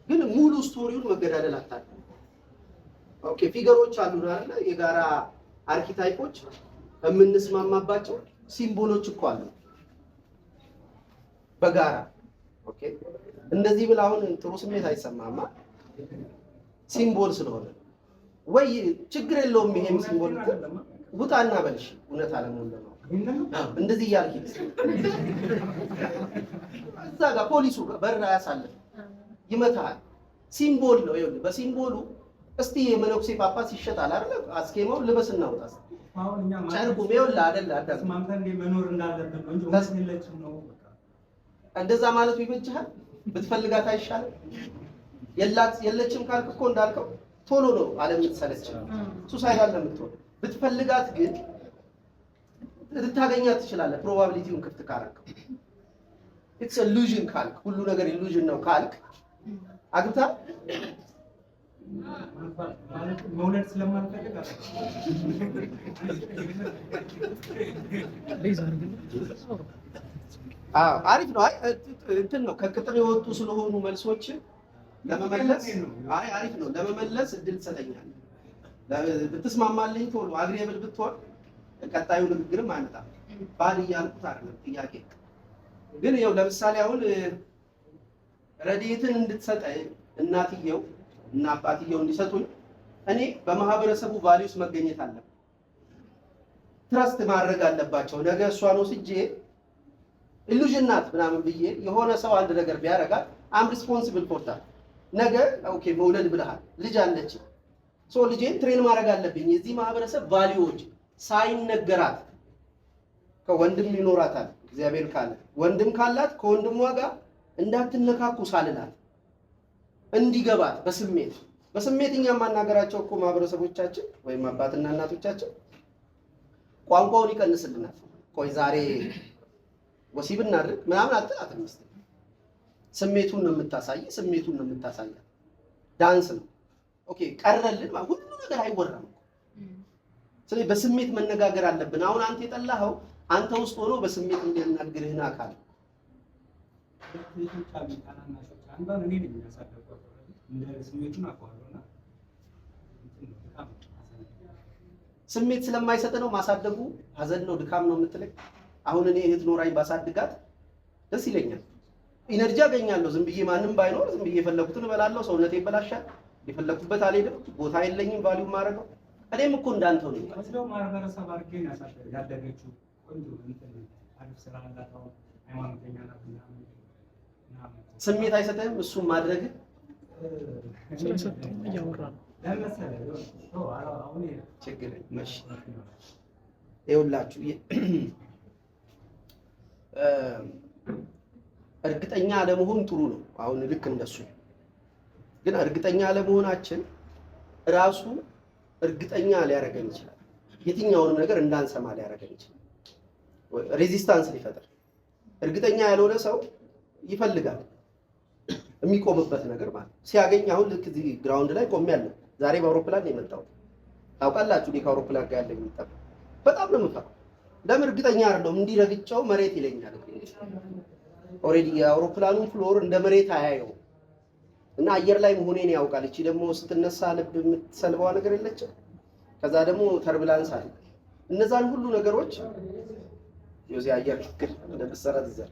ግን ሙሉ ስቶሪውን መገዳደል አታውቅም። ኦኬ ፊገሮች አሉን አይደል? የጋራ አርኪታይፖች የምንስማማባቸው ሲምቦሎች እኮ አሉ በጋራ ኦኬ። እንደዚህ ብላ አሁን ጥሩ ስሜት አይሰማማ ሲምቦል ስለሆነ ወይ ችግር የለውም። ይሄም ሲምቦል ውጣና በልሽ እውነት አለሙን ነው እንደዚህ እያልክ እዛ ጋር ፖሊሱ ጋር በር ያሳልፍ ይመታል። ሲምቦል ነው። ይኸውልህ በሲምቦሉ እስቲ የመነኩሴ ጳጳስ ይሸጣል አይደል? አስኬማው ልበስና ውጣ አሁን እኛ ጨርቁ ይኸውልህ አይደል አዳም ተስማምተን መኖር እንዳለብን ነው እንጂ ወስ የለችም ነው በቃ እንደዛ ማለት ይበጅሃል ብትፈልጋት አይሻልም የለችም ካልክ እኮ እንዳልከው ቶሎ ነው ዓለም የምትሰለች ሱሳይዳል ለምትሆን ብትፈልጋት ግን ልታገኛት ትችላለህ ፕሮባቢሊቲውን ክፍት ካረከው ኢትስ ኢሉዥን ካልክ ሁሉ ነገር ኢሉዥን ነው ካልክ አግብታ ማለት መውለድ ስለማንፈልግ አሪፍ ነው አይ እንትን ነው ከቅጥር የወጡ ስለሆኑ መልሶች ለመመለስ አይ አሪፍ ነው ለመመለስ እድል ትሰጠኛለህ ብትስማማልኝ ቶሎ አግሪብል ብትሆን ቀጣዩ ንግግርም አይመጣም ባል እያልኩት አይደለም ጥያቄ ግን ይኸው ለምሳሌ አሁን ረድኤትን እንድትሰጠኝ እናትየው እና አባትየው እንዲሰጡኝ እኔ በማህበረሰቡ ቫልዩስ መገኘት አለብኝ ትረስት ማድረግ አለባቸው ነገ እሷን ወስጄ ኢሉዥን ናት ምናምን ብዬ የሆነ ሰው አንድ ነገር ቢያረጋት አም ሪስፖንሲብል ፎር ዳት ነገ ኦኬ መውለድ ብለሃል ልጅ አለች ሶ ልጄን ትሬን ማድረግ አለብኝ የዚህ ማህበረሰብ ቫልዩዎች ሳይነገራት ከወንድም ይኖራታል እግዚአብሔር ካለ ወንድም ካላት ከወንድሟ ጋር እንዳትነካኩ ሳልላት እንዲገባት በስሜትኛ ማናገራቸው እኮ ማህበረሰቦቻችን ወይም አባትና እናቶቻችን ቋንቋውን ይቀንስልናል ቆይ ዛሬ ወሲብ እናድርግ ምናምን አትላትም ስሜቱን ነው የምታሳይ ዳንስ ነው ኦኬ ቀረልን ሁሉ ነገር አይወራም ስለዚህ በስሜት መነጋገር አለብን አሁን አንተ የጠላኸው አንተ ውስጥ ሆኖ በስሜት እንዲያናግርህና አካል ስሜት ስለማይሰጥ ነው ማሳደጉ ሀዘን ነው ድካም ነው የምትለኝ አሁን እኔ እህት ኖራኝ ባሳድጋት ደስ ይለኛል ኢነርጂ አገኛለሁ ዝም ብዬ ማንንም ባይኖር ዝም ብዬ የፈለኩትን እበላለሁ ሰውነቴ ይበላሻል የፈለኩበት አልሄድም ቦታ የለኝም ቫልዩ ማረገው እኔም እኮ እንዳንተው ነኝ ስለዚህ ማህበረሰብ አርገኝ ያደገችው ቆንጆ አሪፍ ስራ አላታው ሃይማኖተኛ ናትና ስሜት አይሰጥህም እሱም ማድረግ ችግር መሽ ይኸውላችሁ እርግጠኛ አለመሆን ጥሩ ነው አሁን ልክ እንደሱ ግን እርግጠኛ አለመሆናችን ራሱ እርግጠኛ ሊያደርገን ይችላል የትኛውንም ነገር እንዳንሰማ ሊያደርገን ይችላል ሬዚስታንስ ሊፈጥር እርግጠኛ ያልሆነ ሰው ይፈልጋል የሚቆምበት ነገር ማለት ሲያገኝ አሁን ልክ እዚህ ግራውንድ ላይ ቆሜያለሁ ዛሬ በአውሮፕላን የመጣው ታውቃላችሁ ዲካ አውሮፕላን ጋር ያለኝ ተጣ በጣም ነው የምፈራው ለምን እርግጠኛ አይደለም እንዲረግጫው መሬት ይለኛል ኦሬዲ የአውሮፕላኑን ፍሎር እንደ መሬት አያየው እና አየር ላይ መሆኔን ያውቃል እቺ ደግሞ ስትነሳ ልብ የምትሰልበዋ ነገር የለችም ከዛ ደግሞ ተርቡላንስ አለ እነዛን ሁሉ ነገሮች የዚህ አየር ችግር እንደተሰራት ዘር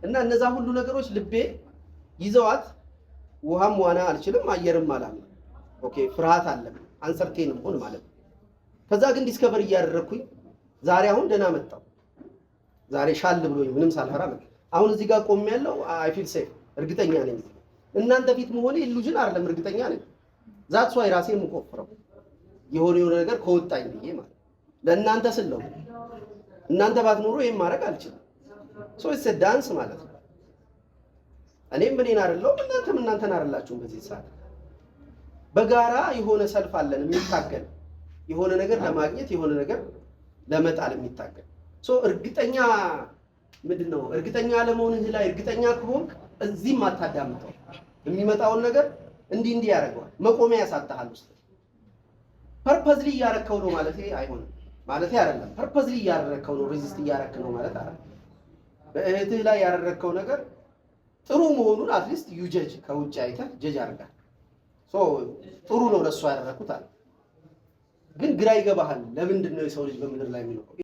እና እነዛ ሁሉ ነገሮች ልቤ ይዘዋት ውሃም ዋና አልችልም አየርም አላም ኦኬ ፍርሃት አለ አንሰርቴንም ሆነ ማለት ከዛ ግን ዲስከቨር እያደረኩኝ ዛሬ አሁን ደና መጣው ዛሬ ሻል ብሎኝ ምንም ሳልፈራ አሁን እዚህ ጋር ቆም ያለው አይ ፊል ሴፍ እርግጠኛ ነኝ እናንተ ፊት መሆኔ ኢሉዥን አይደለም እርግጠኛ ነኝ ዛትስ ዋይ ራሴን ምቆፍረው የሆነ ነገር ከወጣኝ ብዬ ማለት ለእናንተ ስለው እናንተ ባትኖሩ ይሄን ማድረግ አልችልም ሶ ኢትስ ዳንስ ማለት ነው እኔም እኔን አይደለም እናንተን አይደላችሁም በዚህ ሰዓት በጋራ የሆነ ሰልፍ አለን የሚታገል የሆነ ነገር ለማግኘት የሆነ ነገር ለመጣል የሚታገል ሶ እርግጠኛ ምንድነው እርግጠኛ ለመሆንህ ላይ እርግጠኛ ከሆንክ እዚህም አታዳምጠው የሚመጣውን ነገር እንዲህ ያደርገዋል መቆሚያ ያሳጣሃል ውስጥ ፐርፐዝሊ ያረከው ነው ማለት አይሆንም ማለት አይደለም ፐርፐዝሊ ያረከው ነው ሬዚስት ያረከው ነው ማለት አይደለም በእህትህ ላይ ያረከው ነገር ጥሩ መሆኑን አትሊስት ዩ ጀጅ ከውጭ አይተህ ጀጅ አድርጋል ሶ ጥሩ ነው ለሱ ያረኩት አለ ግን ግራ ይገባሃል ለምንድን ነው የሰው ልጅ በምድር ላይ የሚኖረው